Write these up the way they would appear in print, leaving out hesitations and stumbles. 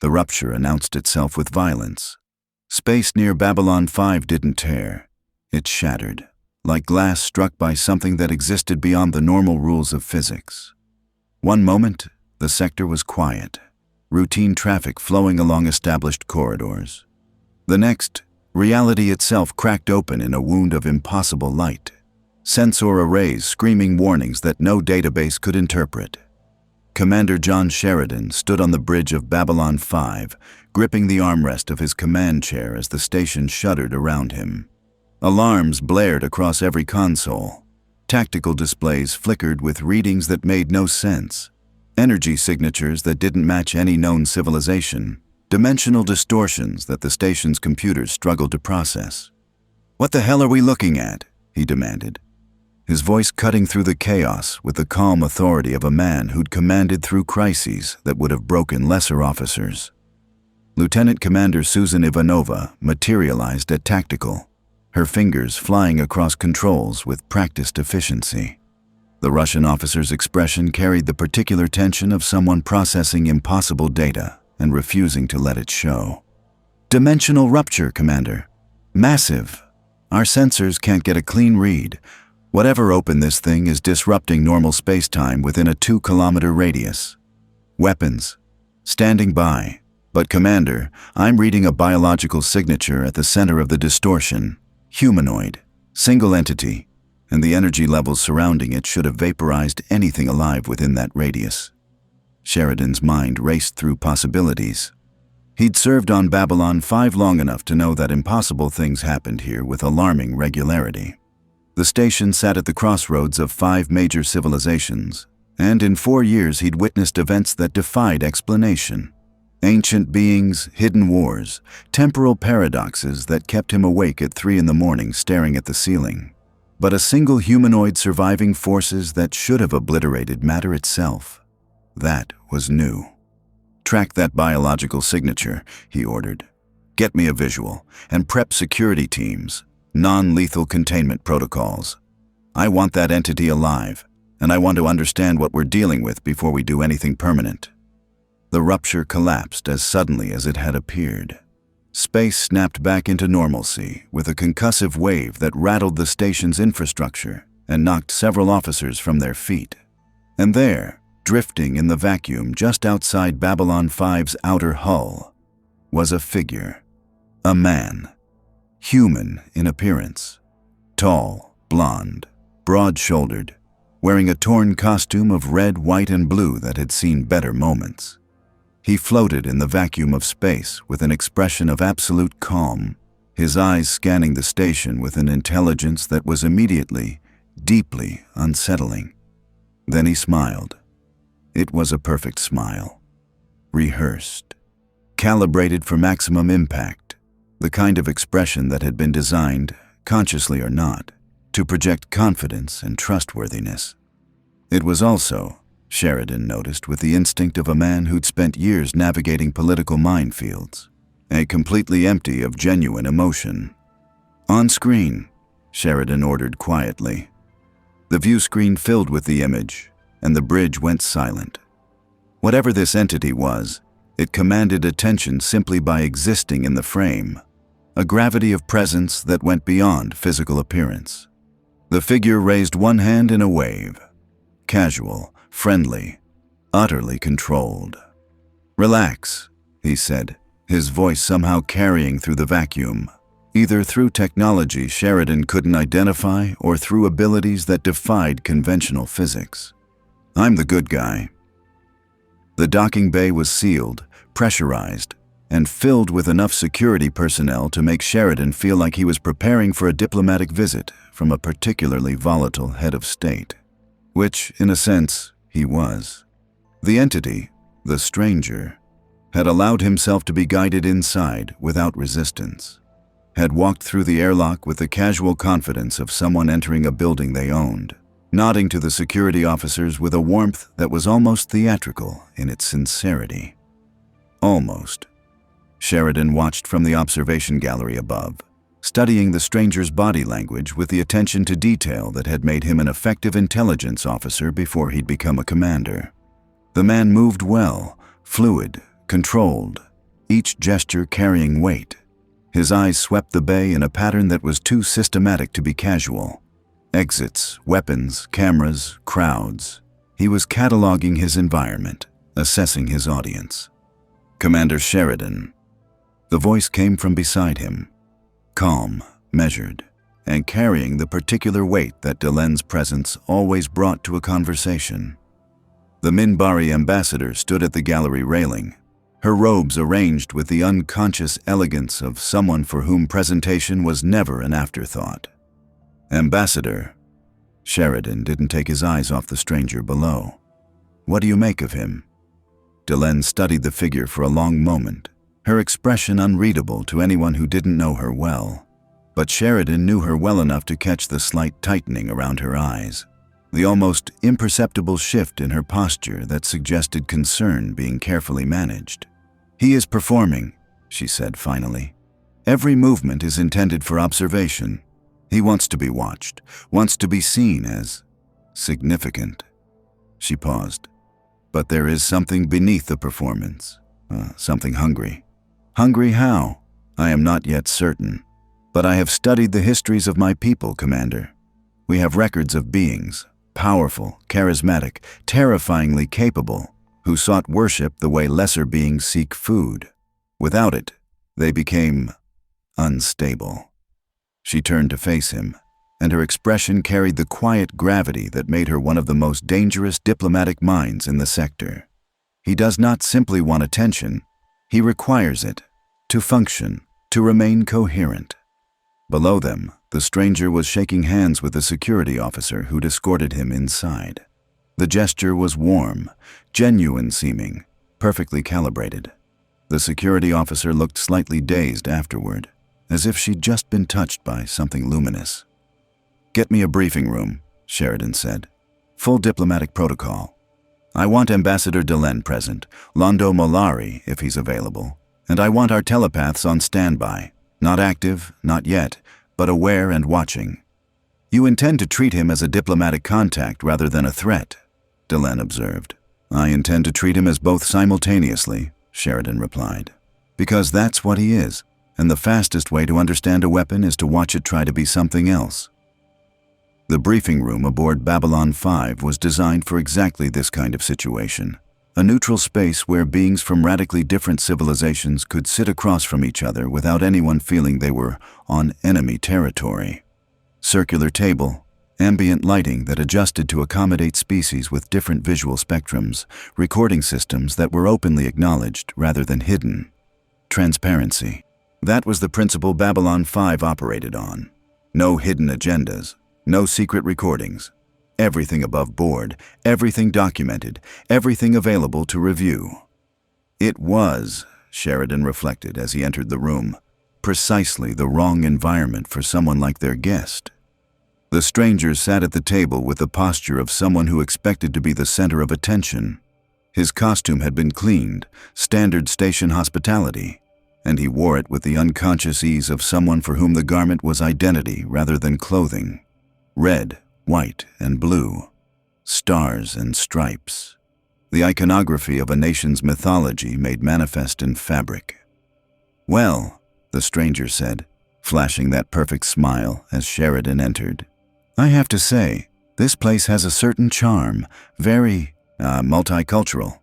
The rupture announced itself with violence. Space near Babylon 5 didn't tear. It shattered, like glass struck by something that existed beyond the normal rules of physics. One moment, the sector was quiet, routine traffic flowing along established corridors. The next, reality itself cracked open in a wound of impossible light. Sensor arrays screaming warnings that no database could interpret. Commander John Sheridan stood on the bridge of Babylon 5, gripping the armrest of his command chair as the station shuddered around him. Alarms blared across every console. Tactical displays flickered with readings that made no sense. Energy signatures that didn't match any known civilization. Dimensional distortions that the station's computers struggled to process. "What the hell are we looking at?" he demanded, his voice cutting through the chaos with the calm authority of a man who'd commanded through crises that would have broken lesser officers. Lieutenant Commander Susan Ivanova materialized at tactical, her fingers flying across controls with practiced efficiency. The Russian officer's expression carried the particular tension of someone processing impossible data and refusing to let it show. "Dimensional rupture, Commander. Massive. Our sensors can't get a clean read. Whatever opened this thing is disrupting normal space-time within a 2-kilometer radius. Weapons. Standing by. But Commander, I'm reading a biological signature at the center of the distortion. Humanoid. Single entity. And the energy levels surrounding it should have vaporized anything alive within that radius." Sheridan's mind raced through possibilities. He'd served on Babylon 5 long enough to know that impossible things happened here with alarming regularity. The station sat at the crossroads of 5 major civilizations, and in 4 years he'd witnessed events that defied explanation. Ancient beings, hidden wars, temporal paradoxes that kept him awake at 3 in the morning staring at the ceiling. But a single humanoid surviving forces that should have obliterated matter itself. That was new. "Track that biological signature," he ordered. "Get me a visual, and prep security teams, non-lethal containment protocols. I want that entity alive, and I want to understand what we're dealing with before we do anything permanent." The rupture collapsed as suddenly as it had appeared. Space snapped back into normalcy with a concussive wave that rattled the station's infrastructure and knocked several officers from their feet. And there, drifting in the vacuum just outside Babylon 5's outer hull, was a figure. A man. Human in appearance. Tall, blonde, broad-shouldered, wearing a torn costume of red, white, and blue that had seen better moments. He floated in the vacuum of space with an expression of absolute calm, his eyes scanning the station with an intelligence that was immediately, deeply unsettling. Then he smiled. It was a perfect smile. Rehearsed. Calibrated for maximum impact. The kind of expression that had been designed, consciously or not, to project confidence and trustworthiness. It was also, Sheridan noticed with the instinct of a man who'd spent years navigating political minefields, completely empty of genuine emotion. "On screen," Sheridan ordered quietly. The view screen filled with the image, and the bridge went silent. Whatever this entity was, it commanded attention simply by existing in the frame, a gravity of presence that went beyond physical appearance. The figure raised one hand in a wave, casual, friendly, utterly controlled. "Relax," he said, his voice somehow carrying through the vacuum, either through technology Sheridan couldn't identify or through abilities that defied conventional physics. "I'm the good guy." The docking bay was sealed, pressurized, and filled with enough security personnel to make Sheridan feel like he was preparing for a diplomatic visit from a particularly volatile head of state. Which, in a sense, he was. The entity, the stranger, had allowed himself to be guided inside without resistance, had walked through the airlock with the casual confidence of someone entering a building they owned, nodding to the security officers with a warmth that was almost theatrical in its sincerity. Almost. Sheridan watched from the observation gallery above, studying the stranger's body language with the attention to detail that had made him an effective intelligence officer before he'd become a commander. The man moved well, fluid, controlled, each gesture carrying weight. His eyes swept the bay in a pattern that was too systematic to be casual. Exits, weapons, cameras, crowds. He was cataloging his environment, assessing his audience. "Commander Sheridan." The voice came from beside him, calm, measured, and carrying the particular weight that Delen's presence always brought to a conversation. The Minbari ambassador stood at the gallery railing, her robes arranged with the unconscious elegance of someone for whom presentation was never an afterthought. "Ambassador." Sheridan didn't take his eyes off the stranger below. "What do you make of him?" Delen studied the figure for a long moment, her expression unreadable to anyone who didn't know her well. But Sheridan knew her well enough to catch the slight tightening around her eyes, the almost imperceptible shift in her posture that suggested concern being carefully managed. "He is performing," she said finally. "Every movement is intended for observation. He wants to be watched, wants to be seen as significant." She paused. "But there is something beneath the performance, something hungry." "Hungry how? I am not yet certain. But I have studied the histories of my people, Commander. We have records of beings, powerful, charismatic, terrifyingly capable, who sought worship the way lesser beings seek food. Without it, they became unstable." She turned to face him, and her expression carried the quiet gravity that made her one of the most dangerous diplomatic minds in the sector. "He does not simply want attention, he requires it, to function, to remain coherent." Below them, the stranger was shaking hands with the security officer who'd escorted him inside. The gesture was warm, genuine-seeming, perfectly calibrated. The security officer looked slightly dazed afterward, as if she'd just been touched by something luminous. "Get me a briefing room," Sheridan said. "Full diplomatic protocol. I want Ambassador Delen present, Londo Mollari if he's available, and I want our telepaths on standby. Not active, not yet, but aware and watching." "You intend to treat him as a diplomatic contact rather than a threat," Delen observed. "I intend to treat him as both simultaneously," Sheridan replied. "Because that's what he is, and the fastest way to understand a weapon is to watch it try to be something else." The briefing room aboard Babylon 5 was designed for exactly this kind of situation. A neutral space where beings from radically different civilizations could sit across from each other without anyone feeling they were on enemy territory. Circular table, ambient lighting that adjusted to accommodate species with different visual spectrums, recording systems that were openly acknowledged rather than hidden. Transparency. That was the principle Babylon 5 operated on. No hidden agendas, no secret recordings. Everything above board, everything documented, everything available to review. It was, Sheridan reflected as he entered the room, precisely the wrong environment for someone like their guest. The stranger sat at the table with the posture of someone who expected to be the center of attention. His costume had been cleaned, standard station hospitality, and he wore it with the unconscious ease of someone for whom the garment was identity rather than clothing. Red, white, and blue, stars and stripes, the iconography of a nation's mythology made manifest in fabric. "Well," the stranger said, flashing that perfect smile as Sheridan entered, "I have to say, this place has a certain charm, very, multicultural."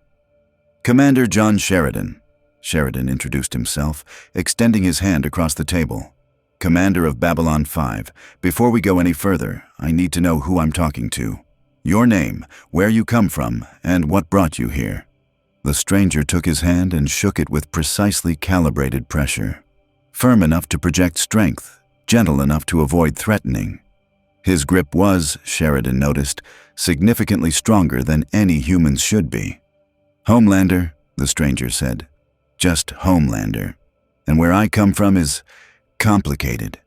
"Commander John Sheridan," Sheridan introduced himself, extending his hand across the table. "Commander of Babylon 5, before we go any further, I need to know who I'm talking to. Your name, where you come from, and what brought you here." The stranger took his hand and shook it with precisely calibrated pressure. Firm enough to project strength, gentle enough to avoid threatening. His grip was, Sheridan noticed, significantly stronger than any humans should be. "Homelander," the stranger said. "Just Homelander. And where I come from is complicated.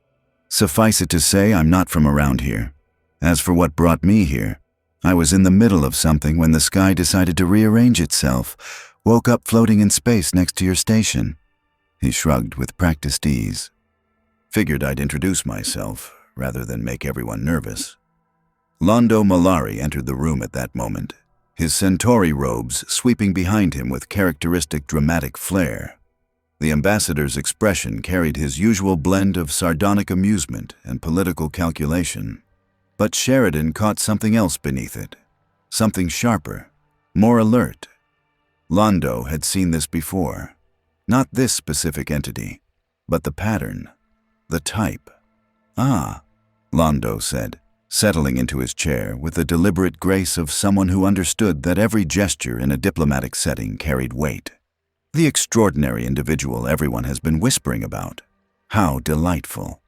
Suffice it to say, I'm not from around here. As for what brought me here, I was in the middle of something when the sky decided to rearrange itself, woke up floating in space next to your station." He shrugged with practiced ease. "Figured I'd introduce myself, rather than make everyone nervous." Londo Mollari entered the room at that moment, his Centauri robes sweeping behind him with characteristic dramatic flair. The ambassador's expression carried his usual blend of sardonic amusement and political calculation. But Sheridan caught something else beneath it, something sharper, more alert. Londo had seen this before. Not this specific entity, but the pattern, the type. "Ah," Londo said, settling into his chair with the deliberate grace of someone who understood that every gesture in a diplomatic setting carried weight. "The extraordinary individual everyone has been whispering about. How delightful.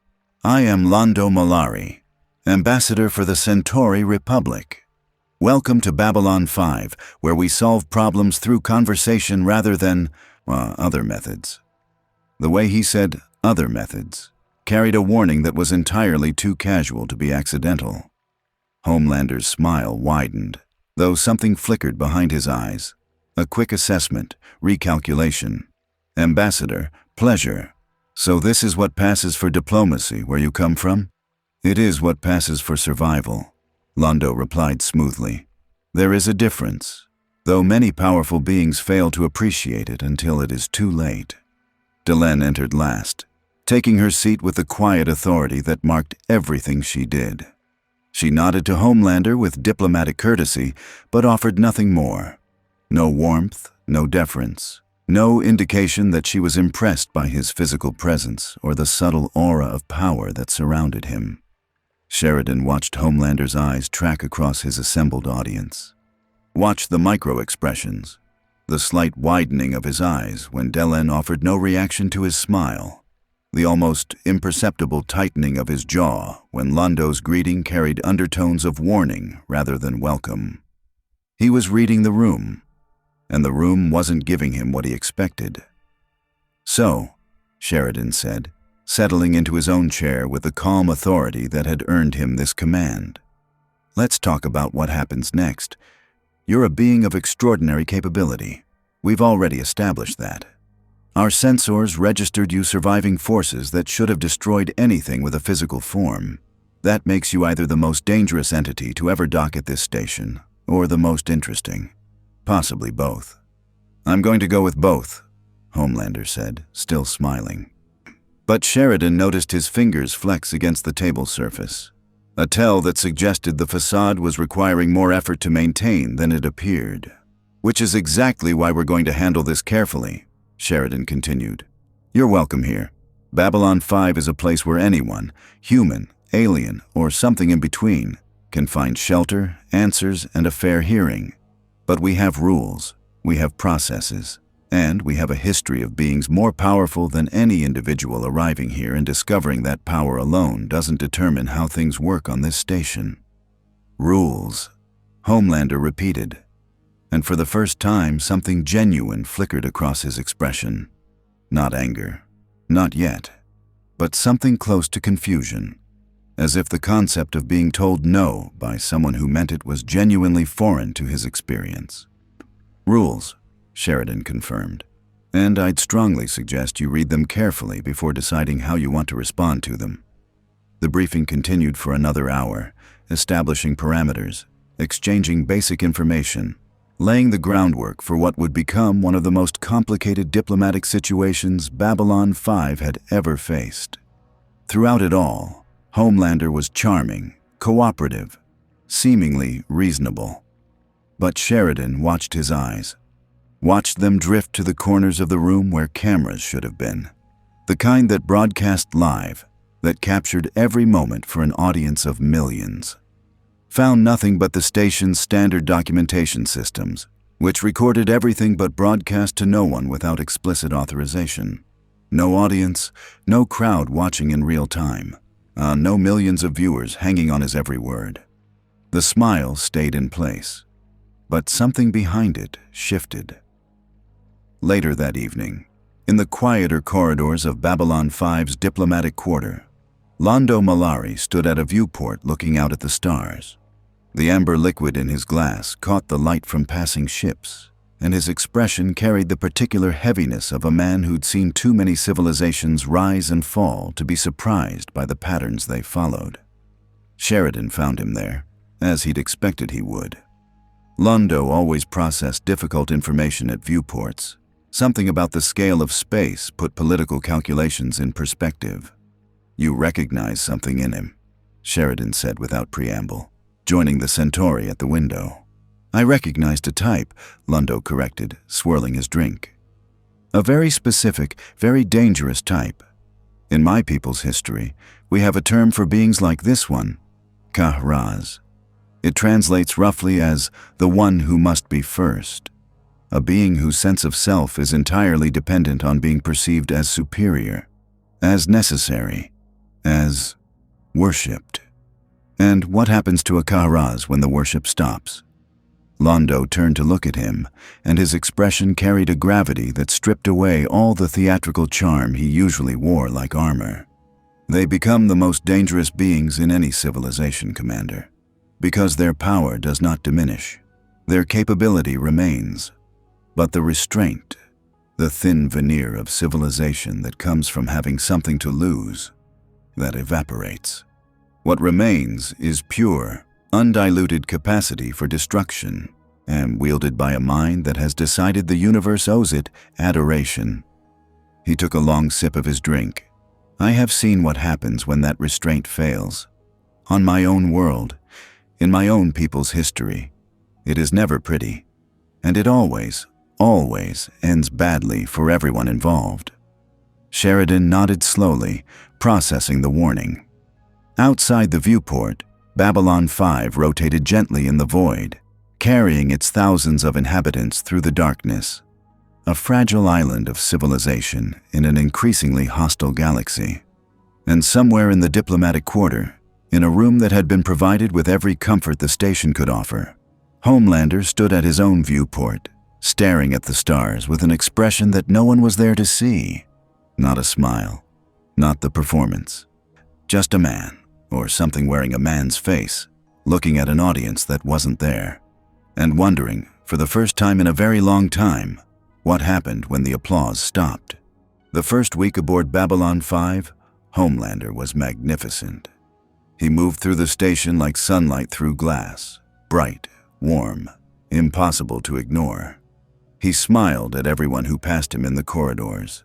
I am Londo Mollari, Ambassador for the Centauri Republic. Welcome to Babylon 5, where we solve problems through conversation rather than, other methods." The way he said "other methods" carried a warning that was entirely too casual to be accidental. Homelander's smile widened, though something flickered behind his eyes. A quick assessment, recalculation. "Ambassador, pleasure. So this is what passes for diplomacy where you come from?" "It is what passes for survival," Londo replied smoothly. "There is a difference, though many powerful beings fail to appreciate it until it is too late." Delenn entered last, taking her seat with the quiet authority that marked everything she did. She nodded to Homelander with diplomatic courtesy, but offered nothing more. No warmth, no deference, no indication that she was impressed by his physical presence or the subtle aura of power that surrounded him. Sheridan watched Homelander's eyes track across his assembled audience. Watched the micro-expressions, the slight widening of his eyes when Delenn offered no reaction to his smile, the almost imperceptible tightening of his jaw when Londo's greeting carried undertones of warning rather than welcome. He was reading the room, and the room wasn't giving him what he expected. "So," Sheridan said, settling into his own chair with the calm authority that had earned him this command, "let's talk about what happens next. You're a being of extraordinary capability. We've already established that. Our sensors registered you surviving forces that should have destroyed anything with a physical form. That makes you either the most dangerous entity to ever dock at this station, or the most interesting. Possibly both." "I'm going to go with both," Homelander said, still smiling. But Sheridan noticed his fingers flex against the table surface, a tell that suggested the facade was requiring more effort to maintain than it appeared. "Which is exactly why we're going to handle this carefully," Sheridan continued. "You're welcome here. Babylon 5 is a place where anyone, human, alien, or something in between, can find shelter, answers, and a fair hearing. But we have rules, we have processes, and we have a history of beings more powerful than any individual arriving here, and discovering that power alone doesn't determine how things work on this station." "Rules," Homelander repeated, and for the first time something genuine flickered across his expression. Not anger, not yet, but something close to confusion, as if the concept of being told no by someone who meant it was genuinely foreign to his experience. "Rules," Sheridan confirmed, "and I'd strongly suggest you read them carefully before deciding how you want to respond to them." The briefing continued for another hour, establishing parameters, exchanging basic information, laying the groundwork for what would become one of the most complicated diplomatic situations Babylon 5 had ever faced. Throughout it all, Homelander was charming, cooperative, seemingly reasonable. But Sheridan watched his eyes, watched them drift to the corners of the room where cameras should have been. The kind that broadcast live, that captured every moment for an audience of millions. Found nothing but the station's standard documentation systems, which recorded everything but broadcast to no one without explicit authorization. No audience, no crowd watching in real time, no millions of viewers hanging on his every word. The smile stayed in place, but something behind it shifted. Later that evening, in the quieter corridors of Babylon 5's diplomatic quarter, Londo Mollari stood at a viewport looking out at the stars. The amber liquid in his glass caught the light from passing ships, and his expression carried the particular heaviness of a man who'd seen too many civilizations rise and fall to be surprised by the patterns they followed. Sheridan found him there, as he'd expected he would. Londo always processed difficult information at viewports, Something about the scale of space put political calculations in perspective. "You recognize something in him," Sheridan said without preamble, joining the Centauri at the window. "I recognized a type," Lundo corrected, swirling his drink. "A very specific, very dangerous type. In my people's history, we have a term for beings like this one, Kahraz. It translates roughly as the one who must be first. A being whose sense of self is entirely dependent on being perceived as superior, as necessary, as worshipped. And what happens to a Kahraz when the worship stops?" Londo turned to look at him, and his expression carried a gravity that stripped away all the theatrical charm he usually wore like armor. "They become the most dangerous beings in any civilization, Commander. Because their power does not diminish. Their capability remains. But the restraint, the thin veneer of civilization that comes from having something to lose, that evaporates. What remains is pure, undiluted capacity for destruction, and wielded by a mind that has decided the universe owes it adoration." He took a long sip of his drink. "I have seen what happens when that restraint fails. On my own world, in my own people's history. It is never pretty, and it always ends badly for everyone involved." Sheridan nodded slowly, processing the warning. Outside the viewport, Babylon 5 rotated gently in the void, carrying its thousands of inhabitants through the darkness. A fragile island of civilization in an increasingly hostile galaxy. And somewhere in the diplomatic quarter, in a room that had been provided with every comfort the station could offer, Homelander stood at his own viewport, staring at the stars with an expression that no one was there to see. Not a smile, not the performance. Just a man, or something wearing a man's face, looking at an audience that wasn't there, and wondering, for the first time in a very long time, what happened when the applause stopped. The first week aboard Babylon 5, Homelander was magnificent. He moved through the station like sunlight through glass, bright, warm, impossible to ignore. He smiled at everyone who passed him in the corridors,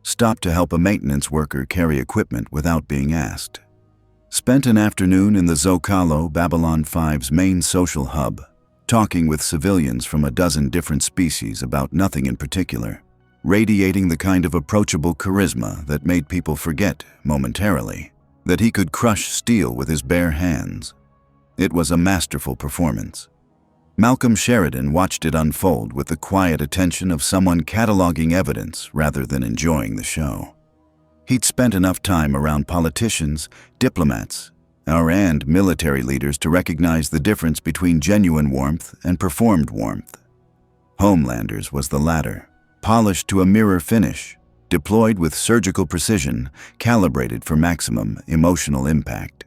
stopped to help a maintenance worker carry equipment without being asked, spent an afternoon in the Zocalo, Babylon 5's main social hub, talking with civilians from a dozen different species about nothing in particular, radiating the kind of approachable charisma that made people forget, momentarily, that he could crush steel with his bare hands. It was a masterful performance. Malcolm Sheridan watched it unfold with the quiet attention of someone cataloging evidence rather than enjoying the show. He'd spent enough time around politicians, diplomats, and military leaders to recognize the difference between genuine warmth and performed warmth. Homelander's was the latter, polished to a mirror finish, deployed with surgical precision, calibrated for maximum emotional impact.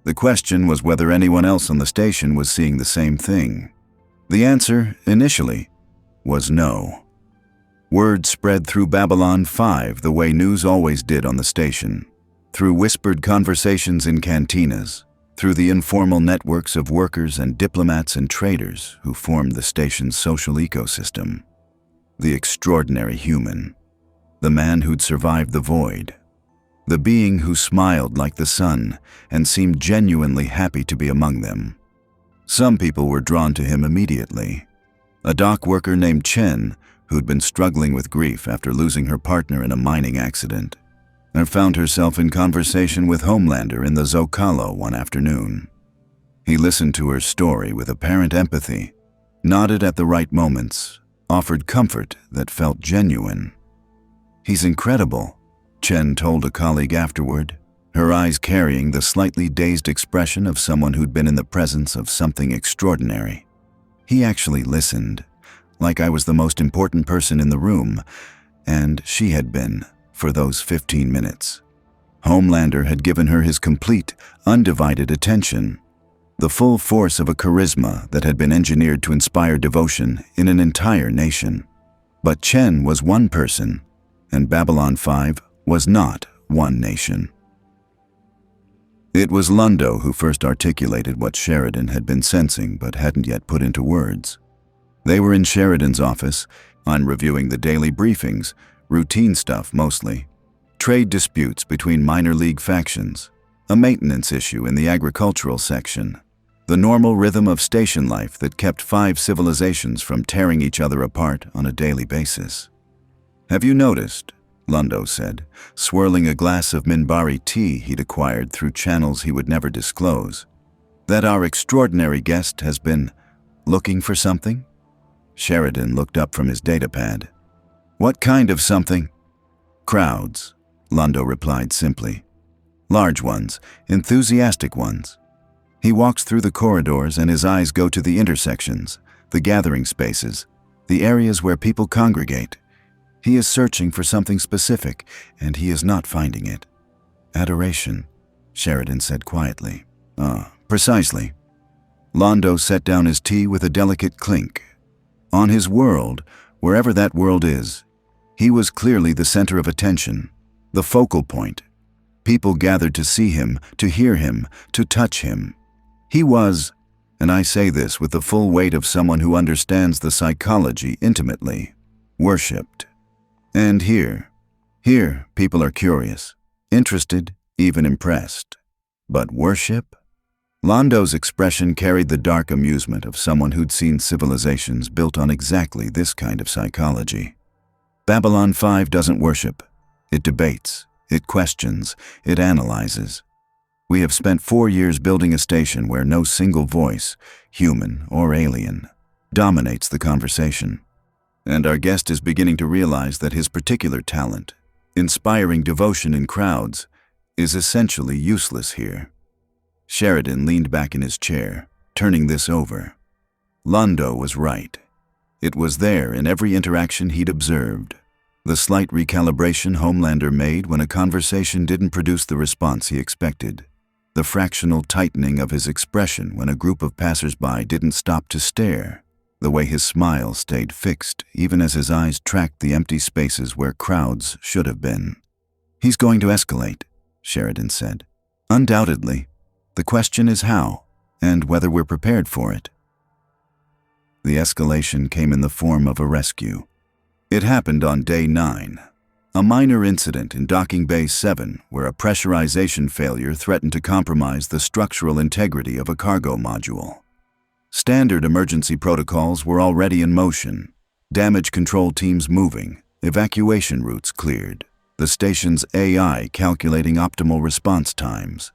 The question was whether anyone else on the station was seeing the same thing. The answer, initially, was no. Word spread through Babylon 5 the way news always did on the station, through whispered conversations in cantinas, through the informal networks of workers and diplomats and traders who formed the station's social ecosystem. The extraordinary human, the man who'd survived the void, the being who smiled like the sun and seemed genuinely happy to be among them. Some people were drawn to him immediately. A dock worker named Chen, who'd been struggling with grief after losing her partner in a mining accident, and found herself in conversation with Homelander in the Zocalo one afternoon. He listened to her story with apparent empathy, nodded at the right moments, offered comfort that felt genuine. "He's incredible," Chen told a colleague afterward, her eyes carrying the slightly dazed expression of someone who'd been in the presence of something extraordinary. "He actually listened, like I was the most important person in the room, and she had been, for those 15 minutes. Homelander had given her his complete, undivided attention, the full force of a charisma that had been engineered to inspire devotion in an entire nation. But Chen was one person, and Babylon 5 was not one nation." It was Lundo who first articulated what Sheridan had been sensing but hadn't yet put into words. They were in Sheridan's office, I'm reviewing the daily briefings, routine stuff mostly. Trade disputes between minor league factions, a maintenance issue in the agricultural section, the normal rhythm of station life that kept 5 civilizations from tearing each other apart on a daily basis. Have you noticed, Lundo said, swirling a glass of Minbari tea he'd acquired through channels he would never disclose, that our extraordinary guest has been looking for something? Sheridan looked up from his datapad. What kind of something? Crowds, Lundo replied simply. Large ones, enthusiastic ones. He walks through the corridors and his eyes go to the intersections, the gathering spaces, the areas where people congregate. He is searching for something specific, and he is not finding it. Adoration, Sheridan said quietly. Precisely. Londo set down his tea with a delicate clink. On his world, wherever that world is, he was clearly the center of attention, the focal point. People gathered to see him, to hear him, to touch him. He was, and I say this with the full weight of someone who understands the psychology intimately, worshipped. And here, people are curious, interested, even impressed. But worship? Londo's expression carried the dark amusement of someone who'd seen civilizations built on exactly this kind of psychology. Babylon 5 doesn't worship. It debates, it questions, it analyzes. We have spent 4 years building a station where no single voice, human or alien, dominates the conversation. And our guest is beginning to realize that his particular talent, inspiring devotion in crowds, is essentially useless here. Sheridan leaned back in his chair, turning this over. Londo was right. It was there in every interaction he'd observed. The slight recalibration Homelander made when a conversation didn't produce the response he expected. The fractional tightening of his expression when a group of passers-by didn't stop to stare. The way his smile stayed fixed even as his eyes tracked the empty spaces where crowds should have been. He's going to escalate, Sheridan said. Undoubtedly. The question is how, and whether we're prepared for it. The escalation came in the form of a rescue. It happened on day 9, a minor incident in Docking Bay 7 where a pressurization failure threatened to compromise the structural integrity of a cargo module. Standard emergency protocols were already in motion, damage control teams moving, evacuation routes cleared, the station's AI calculating optimal response times.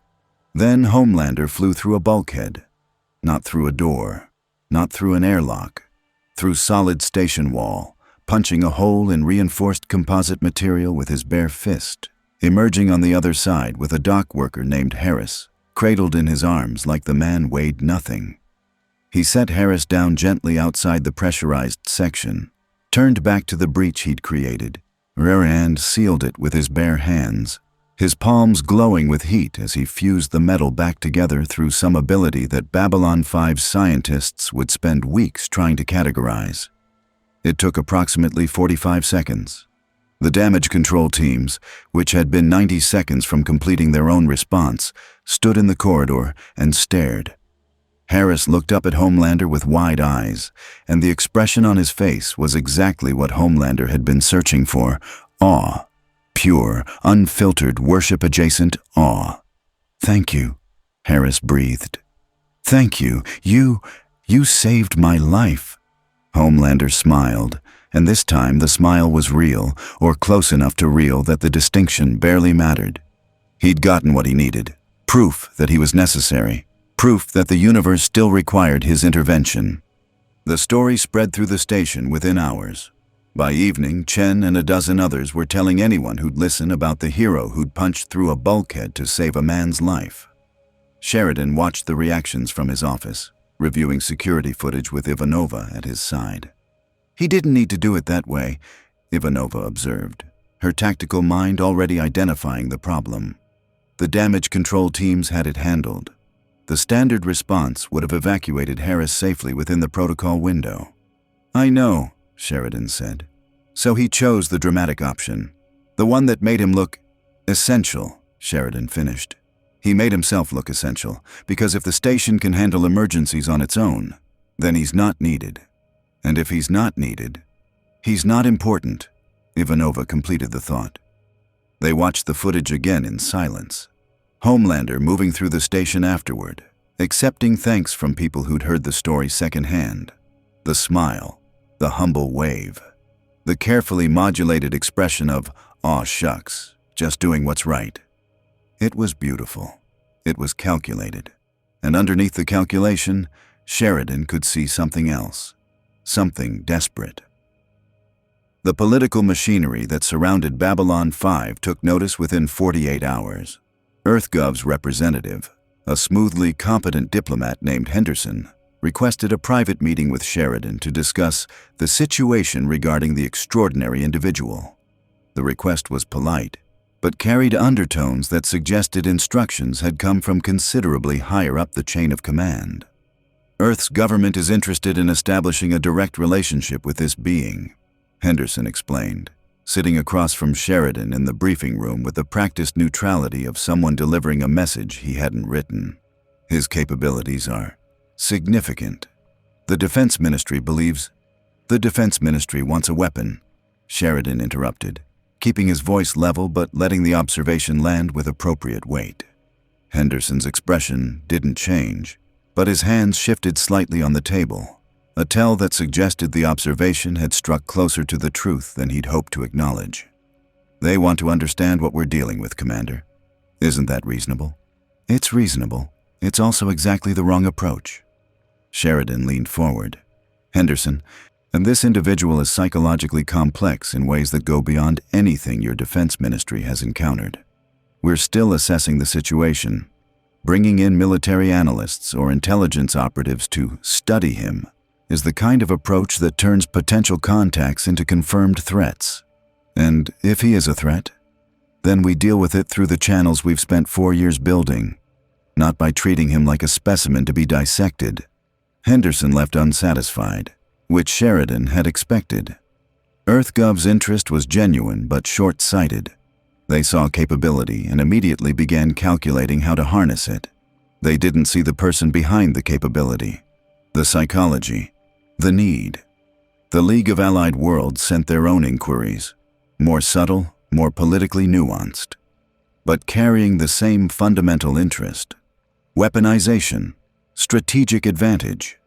Then Homelander flew through a bulkhead, not through a door, not through an airlock, through solid station wall, punching a hole in reinforced composite material with his bare fist, emerging on the other side with a dock worker named Harris, cradled in his arms like the man weighed nothing. He set Harris down gently outside the pressurized section, turned back to the breach he'd created, and sealed it with his bare hands, his palms glowing with heat as he fused the metal back together through some ability that Babylon 5's scientists would spend weeks trying to categorize. It took approximately 45 seconds. The damage control teams, which had been 90 seconds from completing their own response, stood in the corridor and stared. Harris looked up at Homelander with wide eyes, and the expression on his face was exactly what Homelander had been searching for: awe. Pure, unfiltered, worship-adjacent awe. "Thank you," Harris breathed. "Thank you. You saved my life." Homelander smiled, and this time the smile was real, or close enough to real that the distinction barely mattered. He'd gotten what he needed. Proof that he was necessary. Proof that the universe still required his intervention. The story spread through the station within hours. By evening, Chen and a dozen others were telling anyone who'd listen about the hero who'd punched through a bulkhead to save a man's life. Sheridan watched the reactions from his office, reviewing security footage with Ivanova at his side. He didn't need to do it that way, Ivanova observed, her tactical mind already identifying the problem. The damage control teams had it handled. The standard response would have evacuated Harris safely within the protocol window. "I know," Sheridan said. "So he chose the dramatic option. The one that made him look essential," Sheridan finished. "He made himself look essential, because if the station can handle emergencies on its own, then he's not needed. And if he's not needed, He's not important, Ivanova completed the thought. They watched the footage again in silence. Homelander moving through the station afterward, accepting thanks from people who'd heard the story secondhand. The smile, the humble wave, the carefully modulated expression of, "Aw shucks, just doing what's right." It was beautiful. It was calculated. And underneath the calculation, Sheridan could see something else. Something desperate. The political machinery that surrounded Babylon 5 took notice within 48 hours. EarthGov's representative, a smoothly competent diplomat named Henderson, requested a private meeting with Sheridan to discuss the situation regarding the extraordinary individual. The request was polite, but carried undertones that suggested instructions had come from considerably higher up the chain of command. Earth's government is interested in establishing a direct relationship with this being, Henderson explained, sitting across from Sheridan in the briefing room with the practiced neutrality of someone delivering a message he hadn't written. His capabilities are significant. The Defense Ministry wants a weapon, Sheridan interrupted, keeping his voice level but letting the observation land with appropriate weight. Henderson's expression didn't change, but his hands shifted slightly on the table, a tell that suggested the observation had struck closer to the truth than he'd hoped to acknowledge. "They want to understand what we're dealing with, Commander. Isn't that reasonable?" "It's reasonable. It's also exactly the wrong approach." Sheridan leaned forward. "Henderson, and this individual is psychologically complex in ways that go beyond anything your Defense Ministry has encountered. We're still assessing the situation. Bringing in military analysts or intelligence operatives to study him is the kind of approach that turns potential contacts into confirmed threats. And if he is a threat, then we deal with it through the channels we've spent 4 years building, not by treating him like a specimen to be dissected." Henderson left unsatisfied, which Sheridan had expected. EarthGov's interest was genuine but short-sighted. They saw capability and immediately began calculating how to harness it. They didn't see the person behind the capability, the psychology, the need. The League of Allied Worlds sent their own inquiries, more subtle, more politically nuanced, but carrying the same fundamental interest: weaponization, strategic advantage,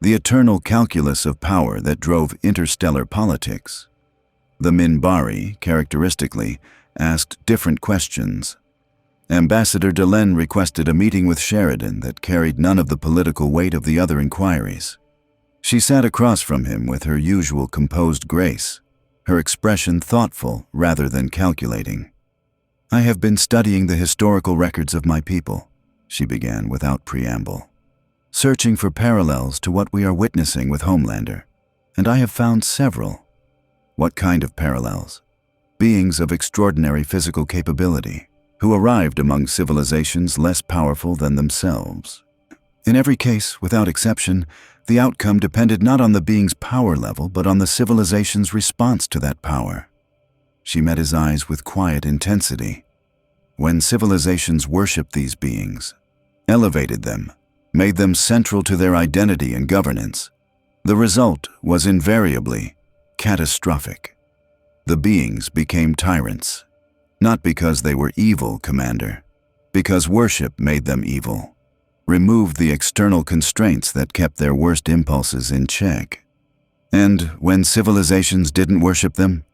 the eternal calculus of power that drove interstellar politics. The Minbari, characteristically, asked different questions. Ambassador Delenn requested a meeting with Sheridan that carried none of the political weight of the other inquiries. She sat across from him with her usual composed grace, her expression thoughtful rather than calculating. "I have been studying the historical records of my people," she began without preamble, "searching for parallels to what we are witnessing with Homelander, and I have found several." "What kind of parallels?" "Beings of extraordinary physical capability, who arrived among civilizations less powerful than themselves. In every case, without exception, the outcome depended not on the being's power level, but on the civilization's response to that power." She met his eyes with quiet intensity. "When civilizations worshipped these beings, elevated them, made them central to their identity and governance, the result was invariably catastrophic. The beings became tyrants, not because they were evil, Commander, because worship made them evil, removed the external constraints that kept their worst impulses in check. And when civilizations didn't worship them,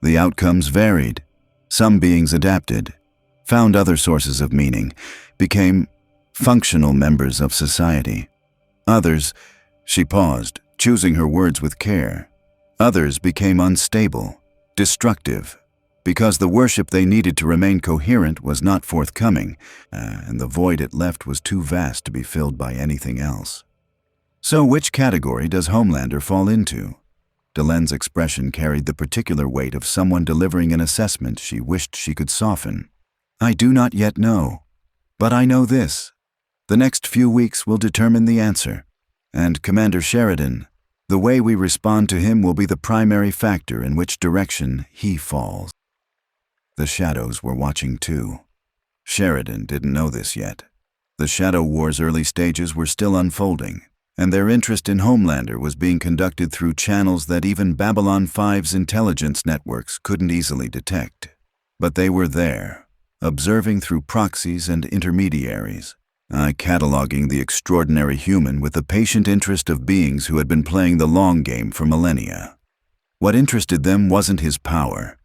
the outcomes varied. Some beings adapted, found other sources of meaning, became functional members of society. Others," she paused, choosing her words with care, "others became unstable, destructive, because the worship they needed to remain coherent was not forthcoming, and the void it left was too vast to be filled by anything else." "So which category does Homelander fall into?" Delenn's expression carried the particular weight of someone delivering an assessment she wished she could soften. "I do not yet know, but I know this. The next few weeks will determine the answer, and Commander Sheridan, the way we respond to him will be the primary factor in which direction he falls." The Shadows were watching too. Sheridan didn't know this yet. The Shadow War's early stages were still unfolding, and their interest in Homelander was being conducted through channels that even Babylon 5's intelligence networks couldn't easily detect. But they were there, observing through proxies and intermediaries, cataloging the extraordinary human with the patient interest of beings who had been playing the long game for millennia. What interested them wasn't his power.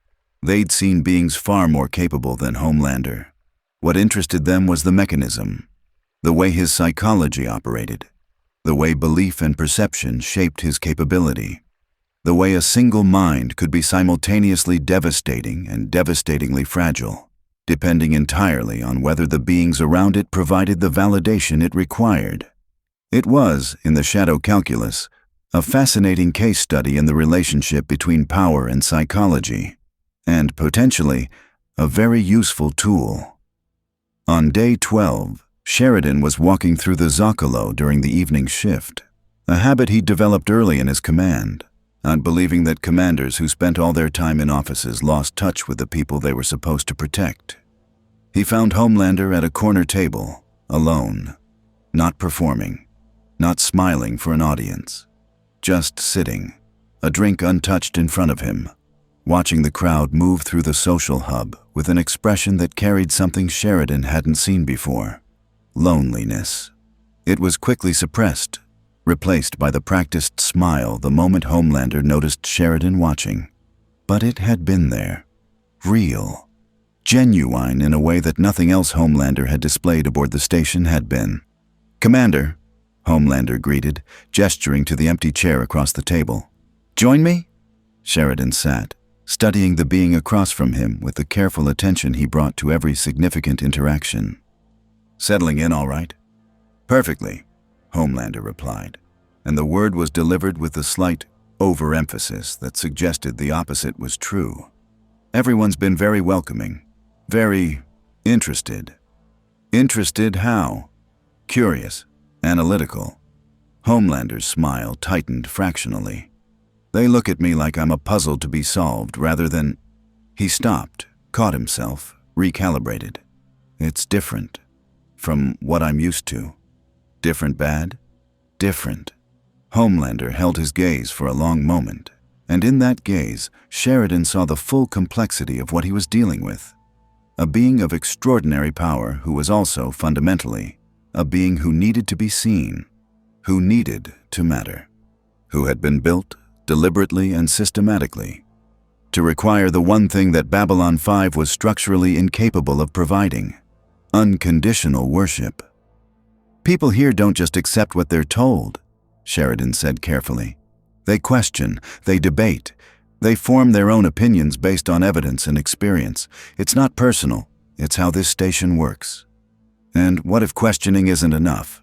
They'd seen beings far more capable than Homelander. What interested them was the mechanism, the way his psychology operated, the way belief and perception shaped his capability, the way a single mind could be simultaneously devastating and devastatingly fragile, depending entirely on whether the beings around it provided the validation it required. It was, in the shadow calculus, a fascinating case study in the relationship between power and psychology, and, potentially, a very useful tool. On day 12, Sheridan was walking through the Zocalo during the evening shift, a habit he'd developed early in his command, not believing that commanders who spent all their time in offices lost touch with the people they were supposed to protect. He found Homelander at a corner table, alone, not performing, not smiling for an audience, just sitting, a drink untouched in front of him, watching the crowd move through the social hub with an expression that carried something Sheridan hadn't seen before: loneliness. It was quickly suppressed, replaced by the practiced smile the moment Homelander noticed Sheridan watching. But it had been there, real, genuine in a way that nothing else Homelander had displayed aboard the station had been. "Commander," Homelander greeted, gesturing to the empty chair across the table. "Join me?" Sheridan sat, studying the being across from him with the careful attention he brought to every significant interaction. "Settling in all right?" "Perfectly," Homelander replied, and the word was delivered with a slight overemphasis that suggested the opposite was true. "Everyone's been very welcoming, very interested." "Interested how?" "Curious, analytical." Homelander's smile tightened fractionally. "They look at me like I'm a puzzle to be solved rather than—" He stopped, caught himself, recalibrated. "It's different from what I'm used to." "Different bad?" "Different." Homelander held his gaze for a long moment, and in that gaze, Sheridan saw the full complexity of what he was dealing with. A being of extraordinary power who was also, fundamentally, a being who needed to be seen, who needed to matter, who had been built, deliberately and systematically, to require the one thing that Babylon 5 was structurally incapable of providing: unconditional worship. "People here don't just accept what they're told," Sheridan said carefully. "They question, they debate, they form their own opinions based on evidence and experience. It's not personal, it's how this station works." "And what if questioning isn't enough?"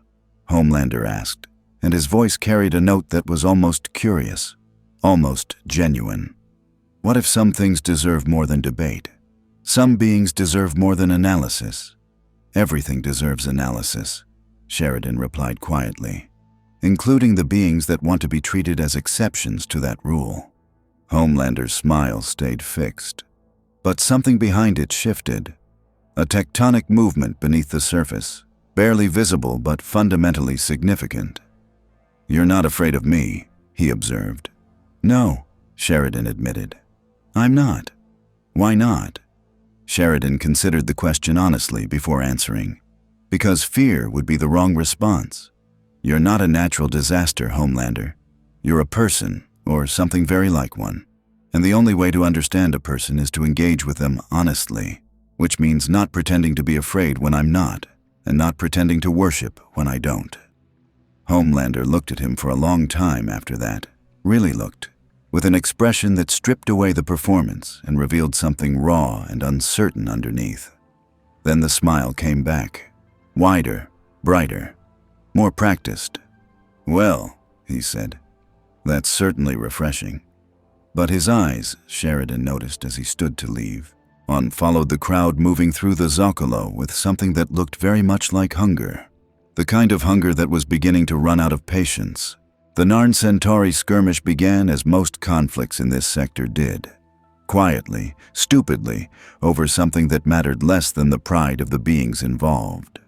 Homelander asked, and his voice carried a note that was almost curious, almost genuine. "What if some things deserve more than debate? Some beings deserve more than analysis." "Everything deserves analysis," Sheridan replied quietly, "including the beings that want to be treated as exceptions to that rule." Homelander's smile stayed fixed, but something behind it shifted. A tectonic movement beneath the surface, barely visible but fundamentally significant. "You're not afraid of me," he observed. "No," Sheridan admitted. "I'm not." "Why not?" Sheridan considered the question honestly before answering. "Because fear would be the wrong response. You're not a natural disaster, Homelander. You're a person, or something very like one. And the only way to understand a person is to engage with them honestly, which means not pretending to be afraid when I'm not, and not pretending to worship when I don't." Homelander looked at him for a long time after that, really looked, with an expression that stripped away the performance and revealed something raw and uncertain underneath. Then the smile came back, wider, brighter, more practiced. "Well," he said, "that's certainly refreshing." But his eyes, Sheridan noticed as he stood to leave, followed the crowd moving through the Zocalo with something that looked very much like hunger. The kind of hunger that was beginning to run out of patience. The Narn Centauri skirmish began as most conflicts in this sector did. Quietly, stupidly, over something that mattered less than the pride of the beings involved.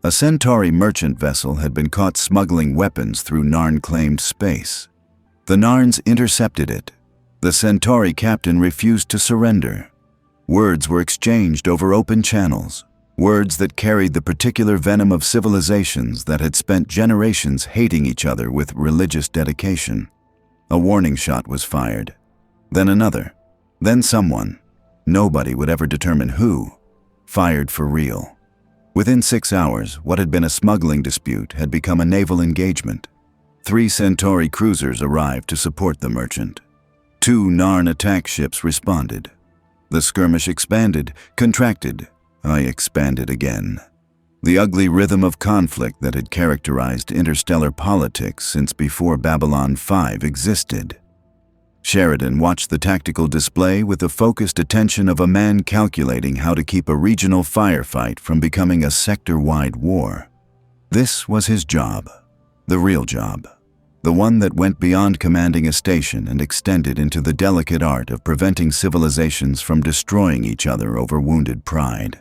A Centauri merchant vessel had been caught smuggling weapons through Narn-claimed space. The Narns intercepted it. The Centauri captain refused to surrender. Words were exchanged over open channels, words that carried the particular venom of civilizations that had spent generations hating each other with religious dedication. A warning shot was fired, then another, then someone, nobody would ever determine who, fired for real. Within 6 hours, what had been a smuggling dispute had become a naval engagement. 3 Centauri cruisers arrived to support the merchant. 2 Narn attack ships responded. The skirmish expanded, contracted. I expanded again. The ugly rhythm of conflict that had characterized interstellar politics since before Babylon 5 existed. Sheridan watched the tactical display with the focused attention of a man calculating how to keep a regional firefight from becoming a sector-wide war. This was his job, the real job, the one that went beyond commanding a station and extended into the delicate art of preventing civilizations from destroying each other over wounded pride.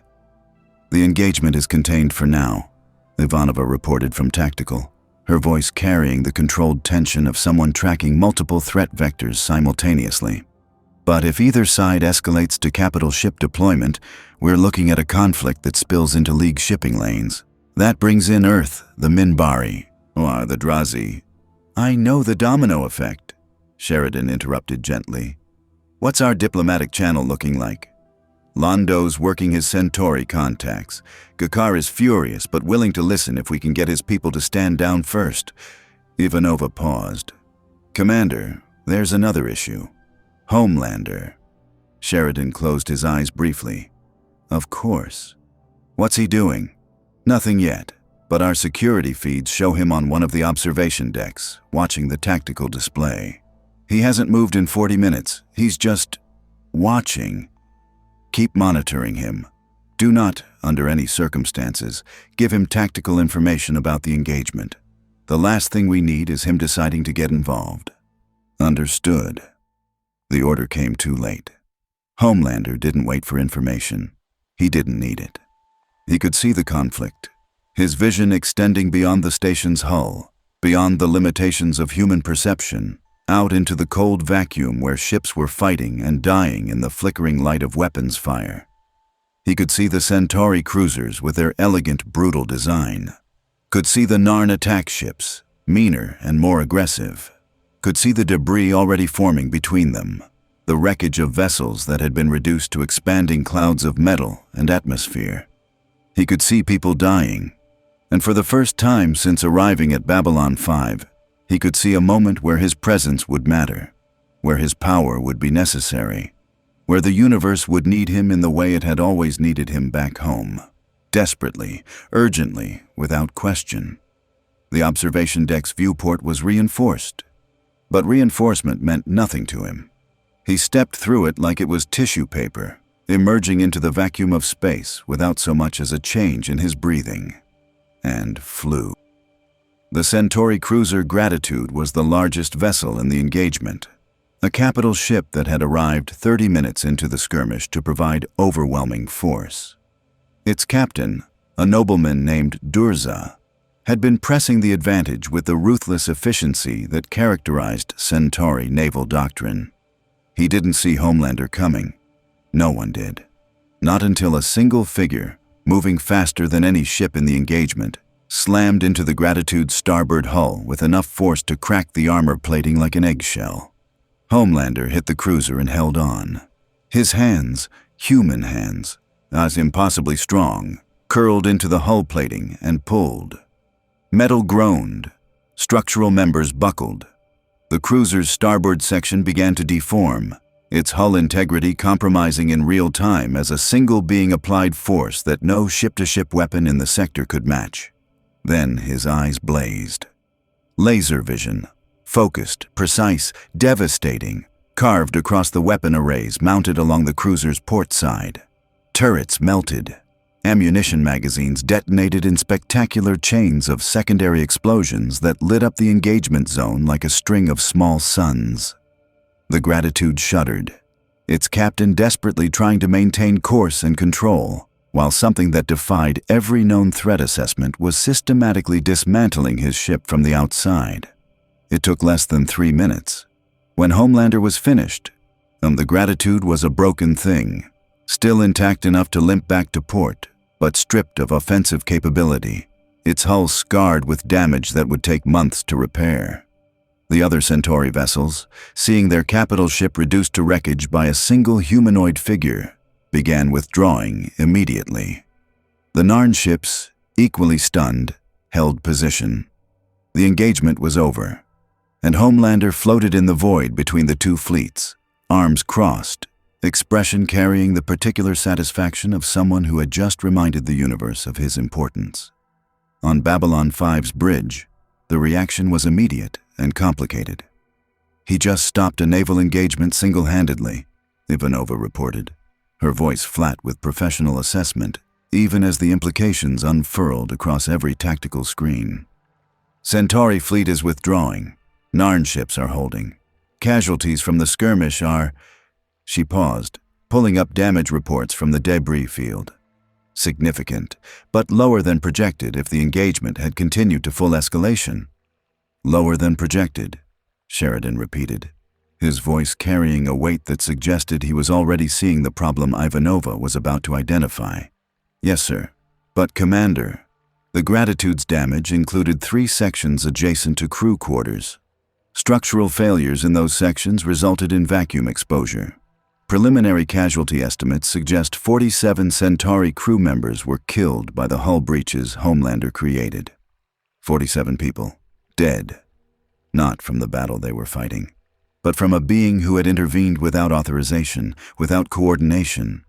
The engagement is contained for now, Ivanova reported from Tactical, her voice carrying the controlled tension of someone tracking multiple threat vectors simultaneously. But if either side escalates to capital ship deployment, we're looking at a conflict that spills into League shipping lanes. That brings in Earth, the Minbari, or the Drazi. I know the domino effect, Sheridan interrupted gently. What's our diplomatic channel looking like? Londo's working his Centauri contacts. Gakar is furious but willing to listen if we can get his people to stand down first. Ivanova paused. Commander, there's another issue. Homelander. Sheridan closed his eyes briefly. Of course. What's he doing? Nothing yet, but our security feeds show him on one of the observation decks, watching the tactical display. He hasn't moved in 40 minutes. He's just watching. Keep monitoring him. Do not, under any circumstances, give him tactical information about the engagement. The last thing we need is him deciding to get involved. Understood. The order came too late. Homelander didn't wait for information. He didn't need it. He could see the conflict, his vision extending beyond the station's hull, beyond the limitations of human perception, out into the cold vacuum where ships were fighting and dying in the flickering light of weapons fire. He could see the Centauri cruisers with their elegant, brutal design. Could see the Narn attack ships, meaner and more aggressive. Could see the debris already forming between them, the wreckage of vessels that had been reduced to expanding clouds of metal and atmosphere. He could see people dying, and for the first time since arriving at Babylon 5, he could see a moment where his presence would matter, where his power would be necessary, where the universe would need him in the way it had always needed him back home, desperately, urgently, without question. The observation deck's viewport was reinforced, but reinforcement meant nothing to him. He stepped through it like it was tissue paper, emerging into the vacuum of space without so much as a change in his breathing, and flew. The Centauri cruiser Gratitude was the largest vessel in the engagement, a capital ship that had arrived 30 minutes into the skirmish to provide overwhelming force. Its captain, a nobleman named Durza, had been pressing the advantage with the ruthless efficiency that characterized Centauri naval doctrine. He didn't see Homelander coming. No one did. Not until a single figure, moving faster than any ship in the engagement, slammed into the Gratitude's starboard hull with enough force to crack the armor plating like an eggshell. Homelander hit the cruiser and held on. His hands, human hands, as impossibly strong, curled into the hull plating and pulled. Metal groaned. Structural members buckled. The cruiser's starboard section began to deform, its hull integrity compromising in real time as a single being applied force that no ship-to-ship weapon in the sector could match. Then his eyes blazed. Laser vision, focused, precise, devastating, carved across the weapon arrays mounted along the cruiser's port side. Turrets melted. Ammunition magazines detonated in spectacular chains of secondary explosions that lit up the engagement zone like a string of small suns. The Gratitude shuddered, its captain desperately trying to maintain course and control, while something that defied every known threat assessment was systematically dismantling his ship from the outside. It took less than 3 minutes. When Homelander was finished, the Gratitude was a broken thing, still intact enough to limp back to port, but stripped of offensive capability, its hull scarred with damage that would take months to repair. The other Centauri vessels, seeing their capital ship reduced to wreckage by a single humanoid figure, began withdrawing immediately. The Narn ships, equally stunned, held position. The engagement was over, and Homelander floated in the void between the two fleets, arms crossed, expression carrying the particular satisfaction of someone who had just reminded the universe of his importance. On Babylon 5's bridge, the reaction was immediate and complicated. "He just stopped a naval engagement single-handedly," Ivanova reported, her voice flat with professional assessment, even as the implications unfurled across every tactical screen. "Centauri fleet is withdrawing. Narn ships are holding. Casualties from the skirmish are..." She paused, pulling up damage reports from the debris field. "Significant, but lower than projected if the engagement had continued to full escalation." "Lower than projected," Sheridan repeated, his voice carrying a weight that suggested he was already seeing the problem Ivanova was about to identify. "Yes, sir. But, Commander, the Gratitude's damage included 3 sections adjacent to crew quarters. Structural failures in those sections resulted in vacuum exposure. Preliminary casualty estimates suggest 47 Centauri crew members were killed by the hull breaches Homelander created. 47 people, dead. Not from the battle they were fighting, but from a being who had intervened without authorization, without coordination,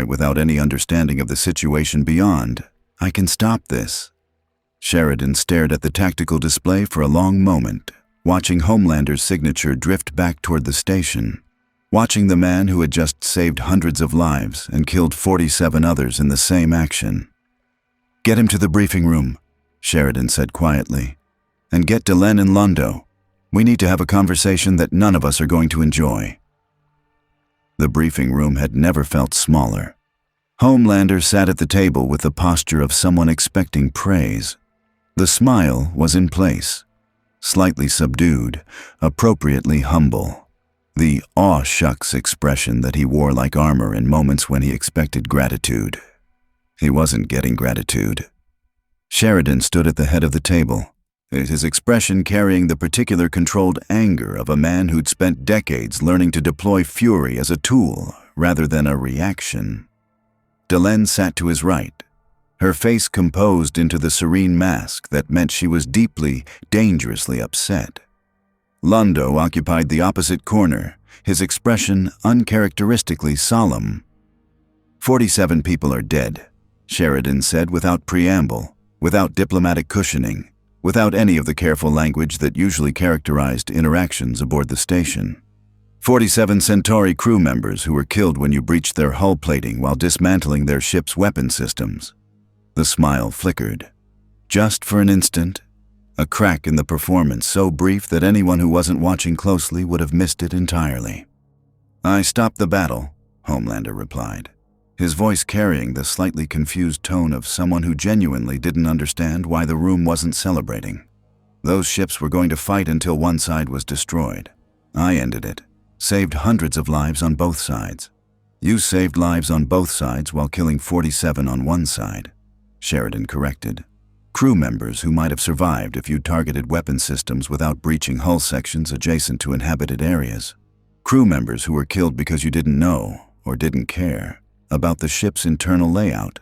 without any understanding of the situation beyond. "I can stop this." Sheridan stared at the tactical display for a long moment, watching Homelander's signature drift back toward the station, watching the man who had just saved hundreds of lives and killed 47 others in the same action. "Get him to the briefing room," Sheridan said quietly, "and get Delenn and Londo. We need to have a conversation that none of us are going to enjoy." The briefing room had never felt smaller. Homelander sat at the table with the posture of someone expecting praise. The smile was in place, slightly subdued, appropriately humble. The aw shucks expression that he wore like armor in moments when he expected gratitude. He wasn't getting gratitude. Sheridan stood at the head of the table, his expression carrying the particular controlled anger of a man who'd spent decades learning to deploy fury as a tool rather than a reaction. Delenn sat to his right, her face composed into the serene mask that meant she was deeply, dangerously upset. Londo occupied the opposite corner, his expression uncharacteristically solemn. 47 people are dead," Sheridan said without preamble, without diplomatic cushioning, without any of the careful language that usually characterized interactions aboard the station. 47 Centauri crew members who were killed when you breached their hull plating while dismantling their ship's weapon systems. The smile flickered. Just for an instant, a crack in the performance so brief that anyone who wasn't watching closely would have missed it entirely. "I stopped the battle," Homelander replied, his voice carrying the slightly confused tone of someone who genuinely didn't understand why the room wasn't celebrating. "Those ships were going to fight until one side was destroyed. I ended it, saved hundreds of lives on both sides. You saved lives on both sides while killing 47 on one side," Sheridan corrected. "Crew members who might have survived if you targeted weapon systems without breaching hull sections adjacent to inhabited areas. Crew members who were killed because you didn't know, or didn't care, about the ship's internal layout,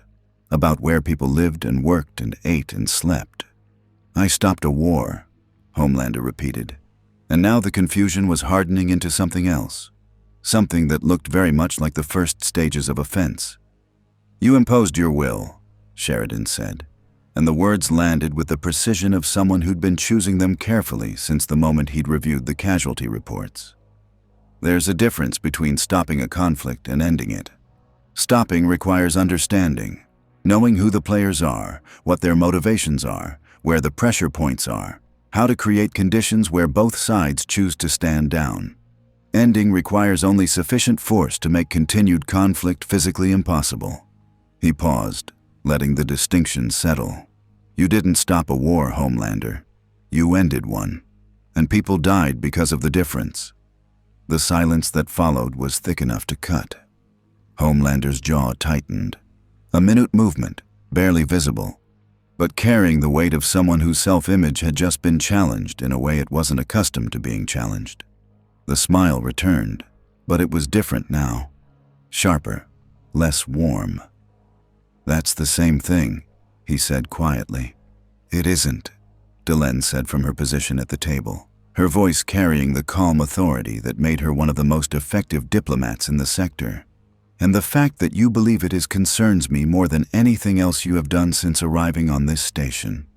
about where people lived and worked and ate and slept. I stopped a war," Homelander repeated, and now the confusion was hardening into something else, something that looked very much like the first stages of offense. "You imposed your will," Sheridan said, and the words landed with the precision of someone who'd been choosing them carefully since the moment he'd reviewed the casualty reports. "There's a difference between stopping a conflict and ending it. Stopping requires understanding, knowing who the players are, what their motivations are, where the pressure points are, how to create conditions where both sides choose to stand down. Ending requires only sufficient force to make continued conflict physically impossible." He paused, letting the distinction settle. You didn't stop a war, Homelander. You ended one. And people died because of the difference. The silence that followed was thick enough to cut. Homelander's jaw tightened. A minute movement, barely visible, but carrying the weight of someone whose self-image had just been challenged in a way it wasn't accustomed to being challenged. The smile returned, but it was different now. Sharper, less warm. That's the same thing, he said quietly. It isn't, Delenn said from her position at the table, her voice carrying the calm authority that made her one of the most effective diplomats in the sector. And the fact that you believe it is concerns me more than anything else you have done since arriving on this station.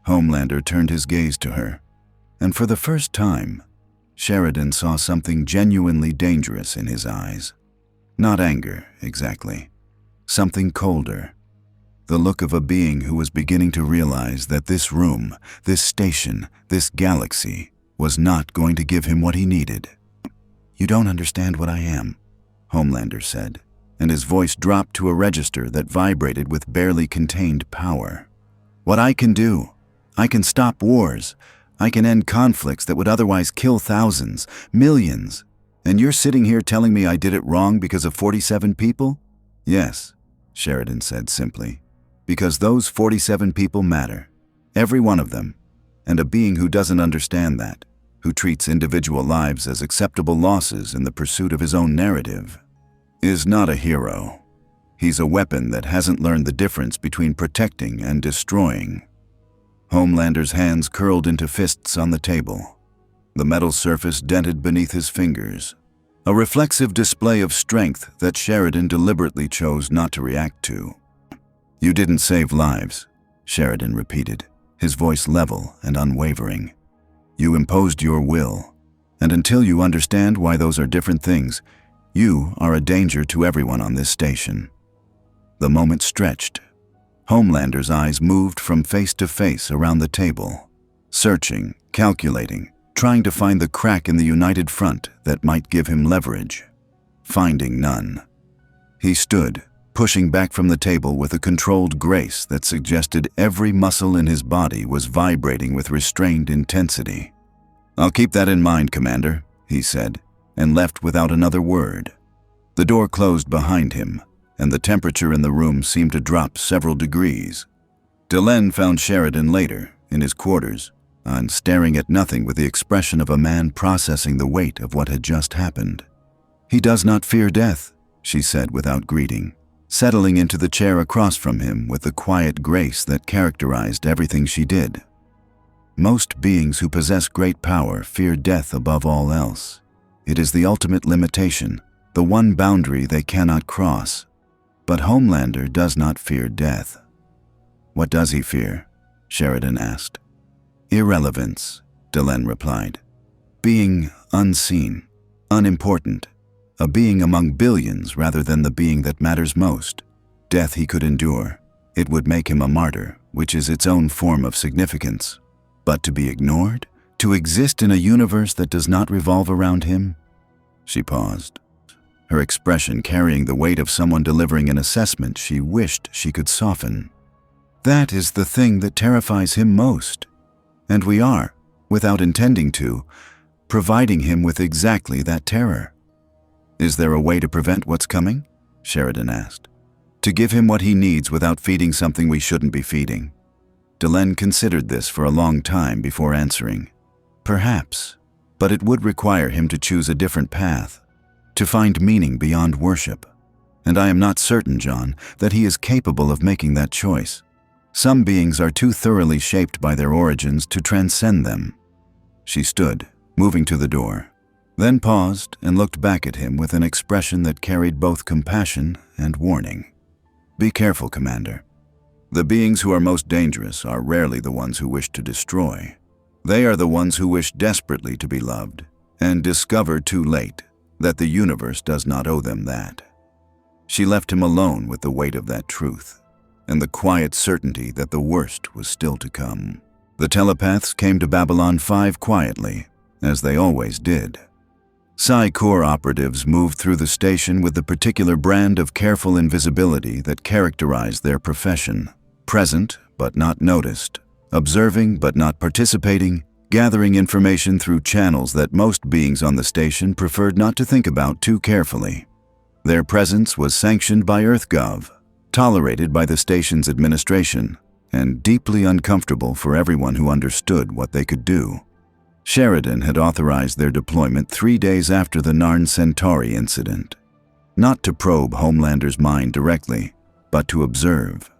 Homelander turned his gaze to her, and for the first time, Sheridan saw something genuinely dangerous in his eyes. Not anger, exactly. Something colder. The look of a being who was beginning to realize that this room, this station, this galaxy, was not going to give him what he needed. You don't understand what I am, Homelander said, and his voice dropped to a register that vibrated with barely contained power. What I can do, I can stop wars. I can end conflicts that would otherwise kill thousands, millions. And you're sitting here telling me I did it wrong because of 47 people? Yes, Sheridan said simply. Because those 47 people matter. Every one of them. And a being who doesn't understand that, who treats individual lives as acceptable losses in the pursuit of his own narrative, is not a hero. He's a weapon that hasn't learned the difference between protecting and destroying. Homelander's hands curled into fists on the table. The metal surface dented beneath his fingers. A reflexive display of strength that Sheridan deliberately chose not to react to. You didn't save lives, Sheridan repeated, his voice level and unwavering. You imposed your will, and until you understand why those are different things, you are a danger to everyone on this station. The moment stretched. Homelander's eyes moved from face to face around the table, searching, calculating, trying to find the crack in the united front that might give him leverage. Finding none. He stood, pushing back from the table with a controlled grace that suggested every muscle in his body was vibrating with restrained intensity. I'll keep that in mind, Commander, he said, and left without another word. The door closed behind him, and the temperature in the room seemed to drop several degrees. Delenn found Sheridan later, in his quarters, and staring at nothing with the expression of a man processing the weight of what had just happened. He does not fear death, she said without greeting, settling into the chair across from him with the quiet grace that characterized everything she did. Most beings who possess great power fear death above all else. It is the ultimate limitation, the one boundary they cannot cross. But Homelander does not fear death. What does he fear? Sheridan asked. Irrelevance, Delenn replied. Being unseen, unimportant. A being among billions rather than the being that matters most. Death he could endure. It would make him a martyr, which is its own form of significance. But to be ignored? To exist in a universe that does not revolve around him? She paused, her expression carrying the weight of someone delivering an assessment she wished she could soften. That is the thing that terrifies him most. And we are, without intending to, providing him with exactly that terror. Is there a way to prevent what's coming? Sheridan asked. To give him what he needs without feeding something we shouldn't be feeding. Delenn considered this for a long time before answering. Perhaps, but it would require him to choose a different path, to find meaning beyond worship. And I am not certain, John, that he is capable of making that choice. Some beings are too thoroughly shaped by their origins to transcend them. She stood, moving to the door, then paused and looked back at him with an expression that carried both compassion and warning. Be careful, Commander. The beings who are most dangerous are rarely the ones who wish to destroy. They are the ones who wish desperately to be loved and discover too late that the universe does not owe them that. She left him alone with the weight of that truth and the quiet certainty that the worst was still to come. The telepaths came to Babylon 5 quietly, as they always did. Psi Corps operatives moved through the station with the particular brand of careful invisibility that characterized their profession. Present, but not noticed. Observing, but not participating. Gathering information through channels that most beings on the station preferred not to think about too carefully. Their presence was sanctioned by EarthGov, tolerated by the station's administration, and deeply uncomfortable for everyone who understood what they could do. Sheridan had authorized their deployment 3 days after the Narn Centauri incident. Not to probe Homelander's mind directly, but to observe,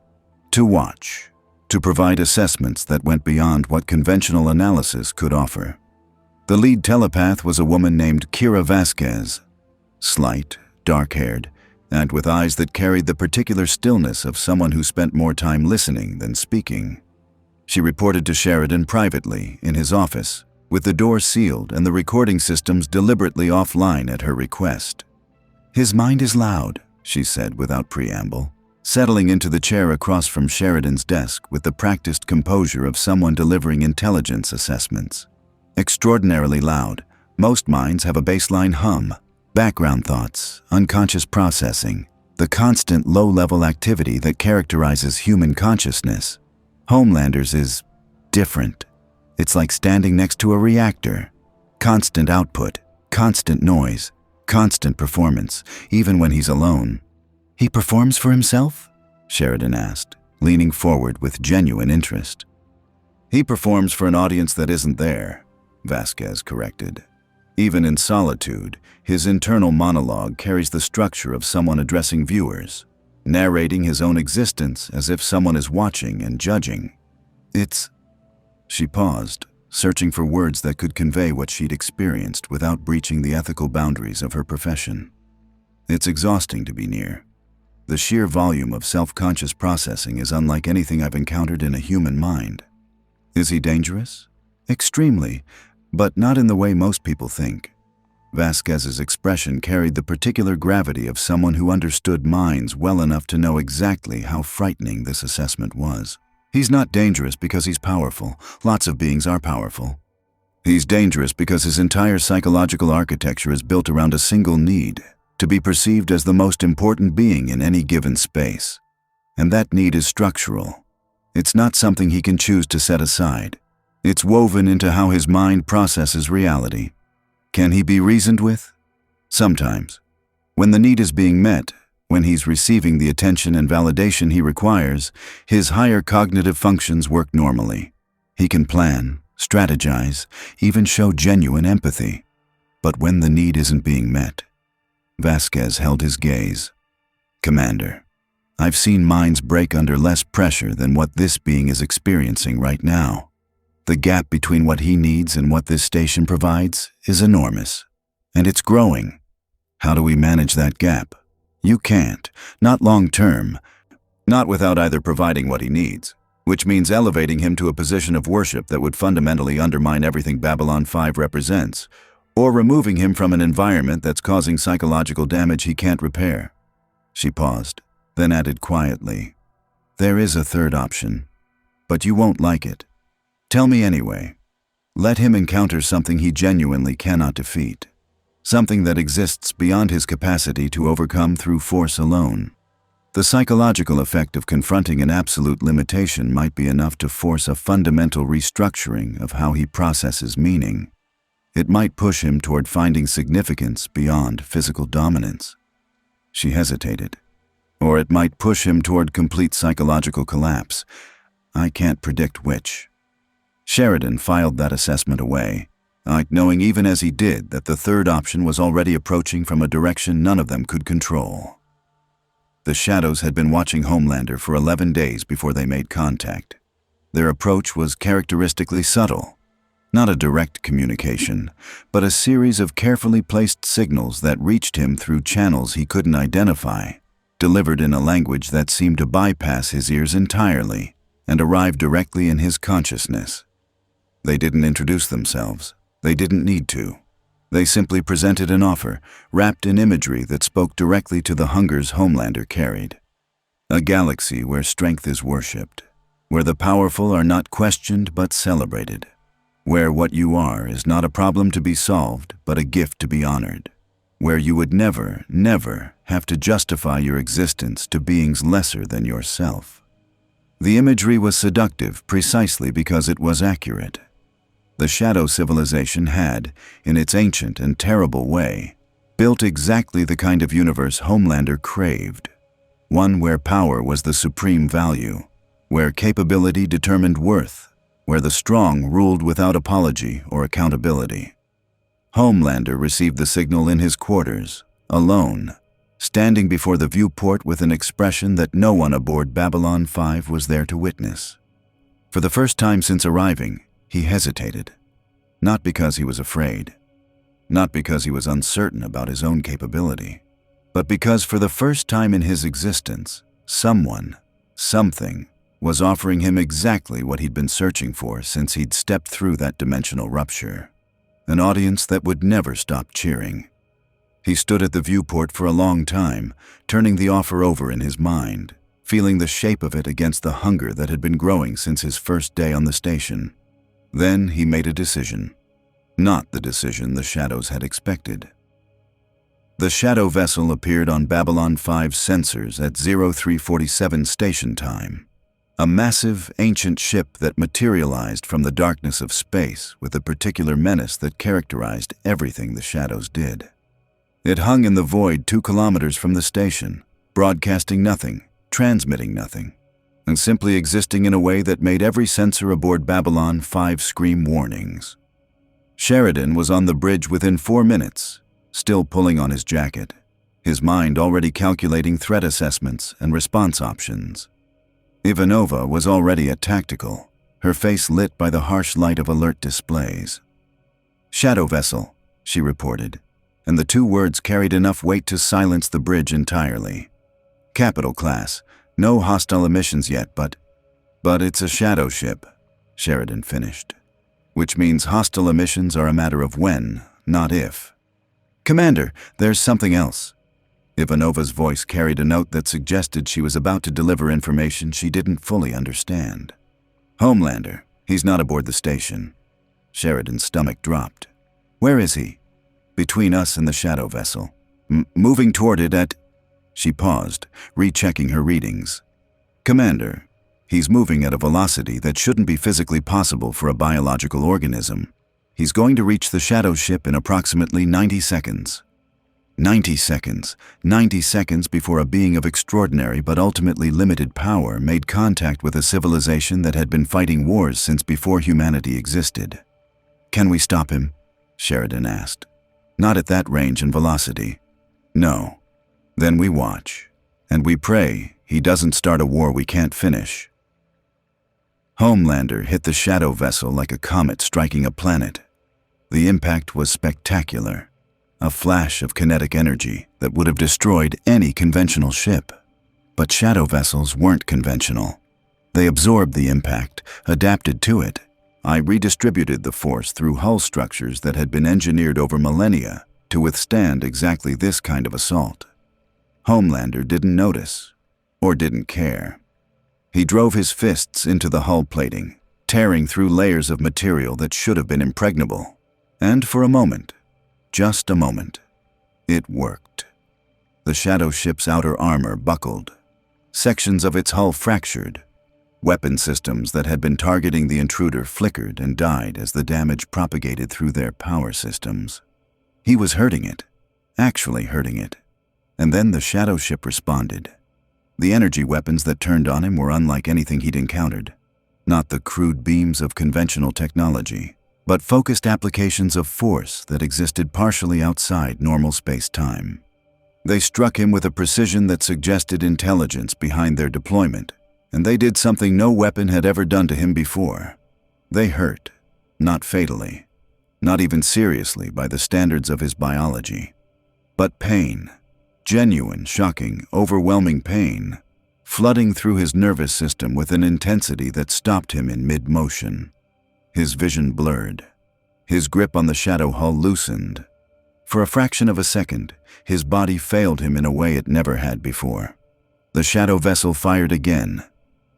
to watch, to provide assessments that went beyond what conventional analysis could offer. The lead telepath was a woman named Kira Vasquez, slight, dark-haired, and with eyes that carried the particular stillness of someone who spent more time listening than speaking. She reported to Sheridan privately, in his office, with the door sealed and the recording systems deliberately offline at her request. "His mind is loud," she said without preamble, settling into the chair across from Sheridan's desk with the practiced composure of someone delivering intelligence assessments. "Extraordinarily loud. Most minds have a baseline hum, background thoughts, unconscious processing, the constant low-level activity that characterizes human consciousness. Homelander's is different. It's like standing next to a reactor. Constant output, constant noise, constant performance, even when he's alone." "He performs for himself?" Sheridan asked, leaning forward with genuine interest. "He performs for an audience that isn't there," Vasquez corrected. "Even in solitude, his internal monologue carries the structure of someone addressing viewers, narrating his own existence as if someone is watching and judging. It's..." She paused, searching for words that could convey what she'd experienced without breaching the ethical boundaries of her profession. "It's exhausting to be near. The sheer volume of self-conscious processing is unlike anything I've encountered in a human mind." "Is he dangerous?" "Extremely, but not in the way most people think." Vasquez's expression carried the particular gravity of someone who understood minds well enough to know exactly how frightening this assessment was. "He's not dangerous because he's powerful. Lots of beings are powerful. He's dangerous because his entire psychological architecture is built around a single need, to be perceived as the most important being in any given space. And that need is structural. It's not something he can choose to set aside. It's woven into how his mind processes reality. Can he be reasoned with? Sometimes. When the need is being met, when he's receiving the attention and validation he requires, his higher cognitive functions work normally. He can plan, strategize, even show genuine empathy. But when the need isn't being met..." Vasquez held his gaze. "Commander, I've seen minds break under less pressure than what this being is experiencing right now. The gap between what he needs and what this station provides is enormous, and it's growing. How do we manage that gap? You can't, not long-term, not without either providing what he needs, which means elevating him to a position of worship that would fundamentally undermine everything Babylon 5 represents, or removing him from an environment that's causing psychological damage he can't repair." She paused, then added quietly, "There is a third option, but you won't like it. Tell me anyway. Let him encounter something he genuinely cannot defeat. Something that exists beyond his capacity to overcome through force alone. The psychological effect of confronting an absolute limitation might be enough to force a fundamental restructuring of how he processes meaning. It might push him toward finding significance beyond physical dominance." She hesitated. "Or it might push him toward complete psychological collapse. I can't predict which." Sheridan filed that assessment away, knowing even as he did that the third option was already approaching from a direction none of them could control. The Shadows had been watching Homelander for 11 days before they made contact. Their approach was characteristically subtle. Not a direct communication, but a series of carefully placed signals that reached him through channels he couldn't identify, delivered in a language that seemed to bypass his ears entirely and arrive directly in his consciousness. They didn't introduce themselves. They didn't need to. They simply presented an offer, wrapped in imagery that spoke directly to the hungers Homelander carried. A galaxy where strength is worshipped, where the powerful are not questioned but celebrated, Where what you are is not a problem to be solved, but a gift to be honored. Where you would never, never have to justify your existence to beings lesser than yourself. The imagery was seductive precisely because it was accurate. The Shadow civilization had, in its ancient and terrible way, built exactly the kind of universe Homelander craved. One where power was the supreme value, where capability determined worth, where the strong ruled without apology or accountability. Homelander received the signal in his quarters, alone, standing before the viewport with an expression that no one aboard Babylon 5 was there to witness. For the first time since arriving, he hesitated. Not because he was afraid, not because he was uncertain about his own capability, but because for the first time in his existence, someone, something, was offering him exactly what he'd been searching for since he'd stepped through that dimensional rupture. An audience that would never stop cheering. He stood at the viewport for a long time, turning the offer over in his mind, feeling the shape of it against the hunger that had been growing since his first day on the station. Then he made a decision. Not the decision the Shadows had expected. The Shadow vessel appeared on Babylon 5's sensors at 0347 station time. A massive, ancient ship that materialized from the darkness of space with a particular menace that characterized everything the Shadows did. It hung in the void 2 kilometers from the station, broadcasting nothing, transmitting nothing, and simply existing in a way that made every sensor aboard Babylon 5 scream warnings. Sheridan was on the bridge within 4 minutes, still pulling on his jacket, his mind already calculating threat assessments and response options. Ivanova was already at tactical, her face lit by the harsh light of alert displays. "Shadow vessel," she reported, and the 2 words carried enough weight to silence the bridge entirely. "Capital class, no hostile emissions yet, but it's a shadow ship," Sheridan finished. "Which means hostile emissions are a matter of when, not if." "Commander, there's something else." Ivanova's voice carried a note that suggested she was about to deliver information she didn't fully understand. "Homelander, he's not aboard the station." Sheridan's stomach dropped. "Where is he?" "Between us and the Shadow vessel. Moving toward it at..." She paused, rechecking her readings. "Commander, he's moving at a velocity that shouldn't be physically possible for a biological organism. He's going to reach the Shadow ship in approximately 90 seconds. 90 seconds. 90 seconds before a being of extraordinary but ultimately limited power made contact with a civilization that had been fighting wars since before humanity existed. "Can we stop him?" Sheridan asked. "Not at that range and velocity." "No." "Then we watch. And we pray he doesn't start a war we can't finish." Homelander hit the Shadow vessel like a comet striking a planet. The impact was spectacular. A flash of kinetic energy that would have destroyed any conventional ship. But Shadow vessels weren't conventional. They absorbed the impact, adapted to it. I redistributed the force through hull structures that had been engineered over millennia to withstand exactly this kind of assault. Homelander didn't notice, or didn't care. He drove his fists into the hull plating, tearing through layers of material that should have been impregnable. And for a moment, just a moment, it worked. The Shadow ship's outer armor buckled. Sections of its hull fractured. Weapon systems that had been targeting the intruder flickered and died as the damage propagated through their power systems. He was hurting it, actually hurting it. And then the Shadow ship responded. The energy weapons that turned on him were unlike anything he'd encountered. Not the crude beams of conventional technology, but focused applications of force that existed partially outside normal space-time. They struck him with a precision that suggested intelligence behind their deployment, and they did something no weapon had ever done to him before. They hurt, not fatally, not even seriously by the standards of his biology, but pain, genuine, shocking, overwhelming pain, flooding through his nervous system with an intensity that stopped him in mid-motion. His vision blurred. His grip on the Shadow hull loosened. For a fraction of a second, his body failed him in a way it never had before. The Shadow vessel fired again.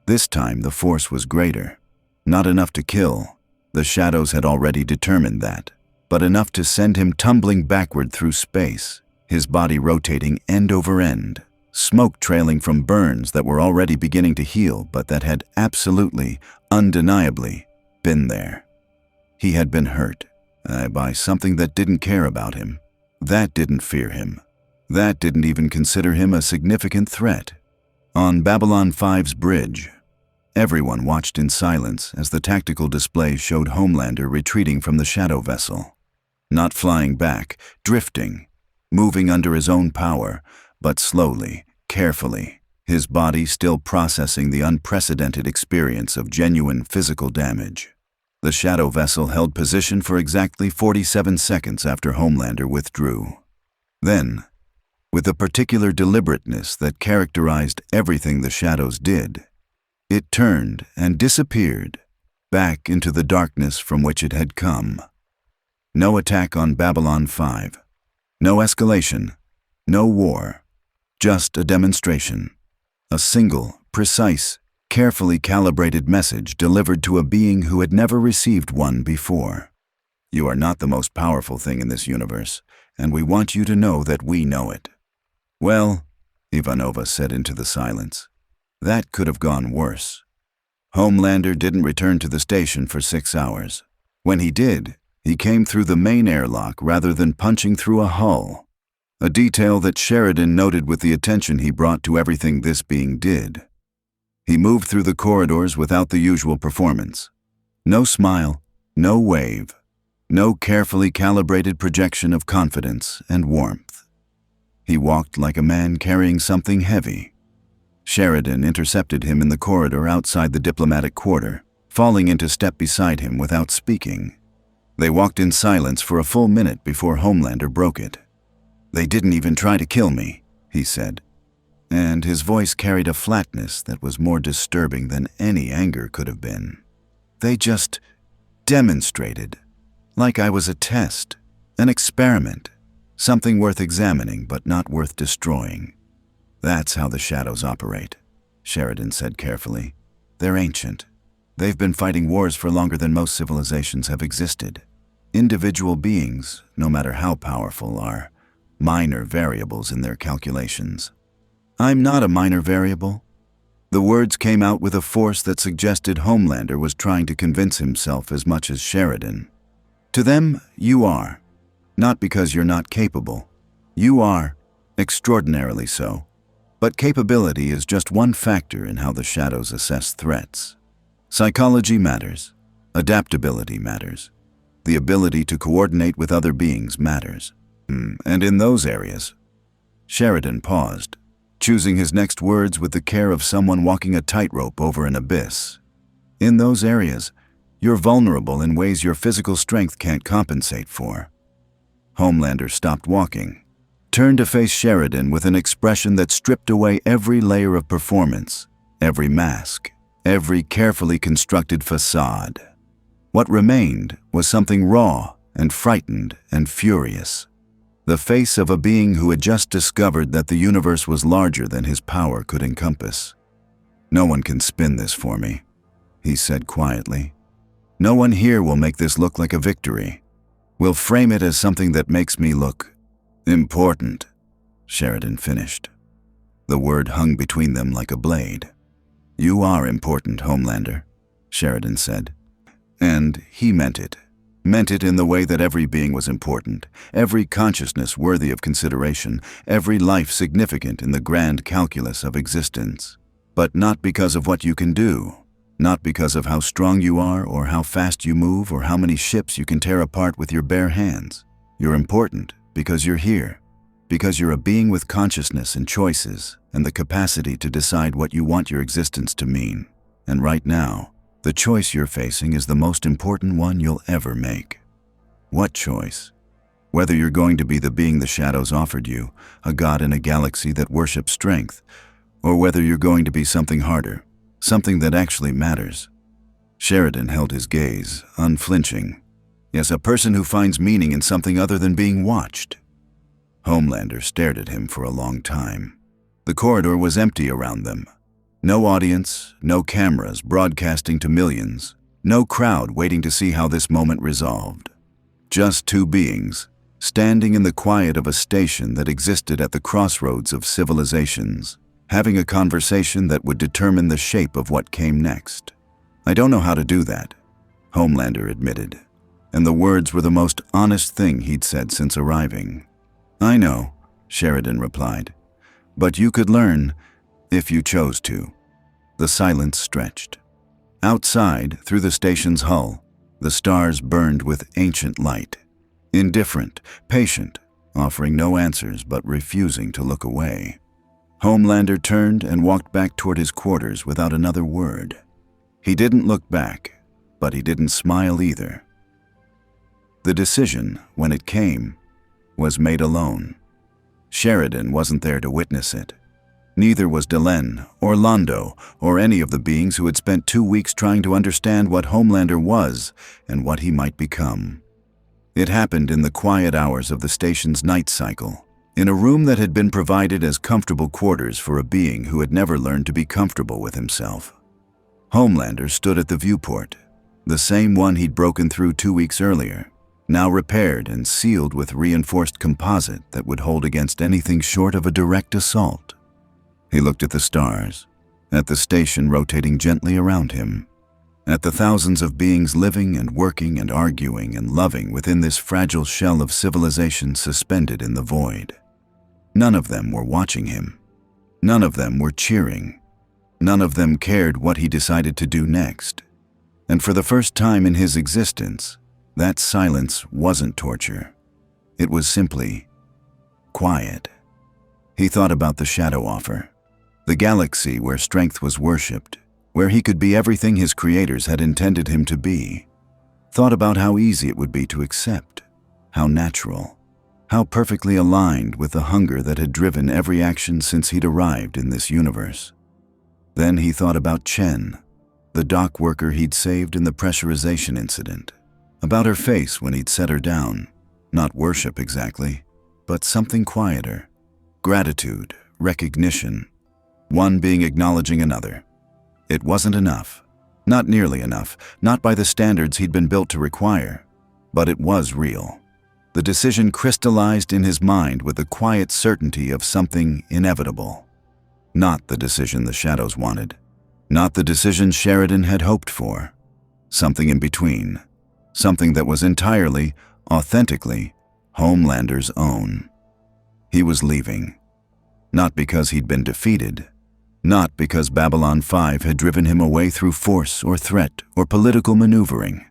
This time the force was greater. Not enough to kill, The shadows had already determined that, but enough to send him tumbling backward through space, his body rotating end over end, smoke trailing from burns that were already beginning to heal but that had absolutely, undeniably, been there. He had been hurt by something that didn't care about him, that didn't fear him, that didn't even consider him a significant threat. On Babylon 5's bridge, everyone watched in silence as the tactical display showed Homelander retreating from the shadow vessel. Not flying back, drifting, moving under his own power, but slowly, carefully, his body still processing the unprecedented experience of genuine physical damage. The shadow vessel held position for exactly 47 seconds after Homelander withdrew. Then, with the particular deliberateness that characterized everything the shadows did, it turned and disappeared back into the darkness from which it had come. No attack on Babylon 5. No escalation. No war. Just a demonstration. A single, precise, carefully calibrated message delivered to a being who had never received one before. You are not the most powerful thing in this universe, and we want you to know that we know it. Well, Ivanova said into the silence, that could have gone worse. Homelander didn't return to the station for 6 hours. When he did, he came through the main airlock rather than punching through a hull, a detail that Sheridan noted with the attention he brought to everything this being did. He moved through the corridors without the usual performance. No smile, no wave, no carefully calibrated projection of confidence and warmth. He walked like a man carrying something heavy. Sheridan intercepted him in the corridor outside the diplomatic quarter, falling into step beside him without speaking. They walked in silence for a full minute before Homelander broke it. "They didn't even try to kill me," he said, and his voice carried a flatness that was more disturbing than any anger could have been. "They just demonstrated, like I was a test, an experiment, something worth examining but not worth destroying. That's how the shadows operate," Sheridan said carefully. "They're ancient. They've been fighting wars for longer than most civilizations have existed. Individual beings, no matter how powerful, are minor variables in their calculations." "I'm not a minor variable." The words came out with a force that suggested Homelander was trying to convince himself as much as Sheridan. "To them, you are. Not because you're not capable. You are, extraordinarily so. But capability is just one factor in how the shadows assess threats. Psychology matters. Adaptability matters. The ability to coordinate with other beings matters. And in those areas..." Sheridan paused, choosing his next words with the care of someone walking a tightrope over an abyss. "In those areas, you're vulnerable in ways your physical strength can't compensate for." Homelander stopped walking, turned to face Sheridan with an expression that stripped away every layer of performance, every mask, every carefully constructed facade. What remained was something raw and frightened and furious. The face of a being who had just discovered that the universe was larger than his power could encompass. "No one can spin this for me," he said quietly. "No one here will make this look like a victory. We'll frame it as something that makes me look important," Sheridan finished. The word hung between them like a blade. "You are important, Homelander," Sheridan said. And he meant it. Meant it in the way that every being was important, every consciousness worthy of consideration, every life significant in the grand calculus of existence. But not because of what you can do, not because of how strong you are or how fast you move or how many ships you can tear apart with your bare hands. You're important because you're here, because you're a being with consciousness and choices and the capacity to decide what you want your existence to mean. And right now, the choice you're facing is the most important one you'll ever make. What choice? Whether you're going to be the being the shadows offered you, a god in a galaxy that worships strength, or whether you're going to be something harder, something that actually matters. Sheridan held his gaze, unflinching. Yes, a person who finds meaning in something other than being watched. Homelander stared at him for a long time. The corridor was empty around them. No audience, no cameras broadcasting to millions, No crowd waiting to see how this moment resolved. Just two beings, standing in the quiet of a station that existed at the crossroads of civilizations, having a conversation that would determine the shape of what came next. "I don't know how to do that," Homelander admitted, and the words were the most honest thing he'd said since arriving. "I know," Sheridan replied, "but you could learn if you chose to." The silence stretched. Outside, through the station's hull, the stars burned with ancient light. Indifferent, patient, offering no answers but refusing to look away. Homelander turned and walked back toward his quarters without another word. He didn't look back, but he didn't smile either. The decision, when it came, was made alone. Sheridan wasn't there to witness it. Neither was Delenn, or Londo, or any of the beings who had spent 2 weeks trying to understand what Homelander was and what he might become. It happened in the quiet hours of the station's night cycle, in a room that had been provided as comfortable quarters for a being who had never learned to be comfortable with himself. Homelander stood at the viewport, the same one he'd broken through 2 weeks earlier, now repaired and sealed with reinforced composite that would hold against anything short of a direct assault. He looked at the stars, at the station rotating gently around him, at the thousands of beings living and working and arguing and loving within this fragile shell of civilization suspended in the void. None of them were watching him. None of them were cheering. None of them cared what he decided to do next. And for the first time in his existence, that silence wasn't torture. It was simply quiet. He thought about the shadow offer, the galaxy where strength was worshipped, where he could be everything his creators had intended him to be. Thought about how easy it would be to accept, how natural, how perfectly aligned with the hunger that had driven every action since he'd arrived in this universe. Then he thought about Chen, the dock worker he'd saved in the pressurization incident, about her face when he'd set her down. Not worship exactly, but something quieter. Gratitude, recognition, one being acknowledging another. It wasn't enough, not nearly enough, not by the standards he'd been built to require, but it was real. The decision crystallized in his mind with the quiet certainty of something inevitable. Not the decision the shadows wanted, not the decision Sheridan had hoped for. Something in between, something that was entirely, authentically, Homelander's own. He was leaving, not because he'd been defeated, not because Babylon 5 had driven him away through force or threat or political maneuvering.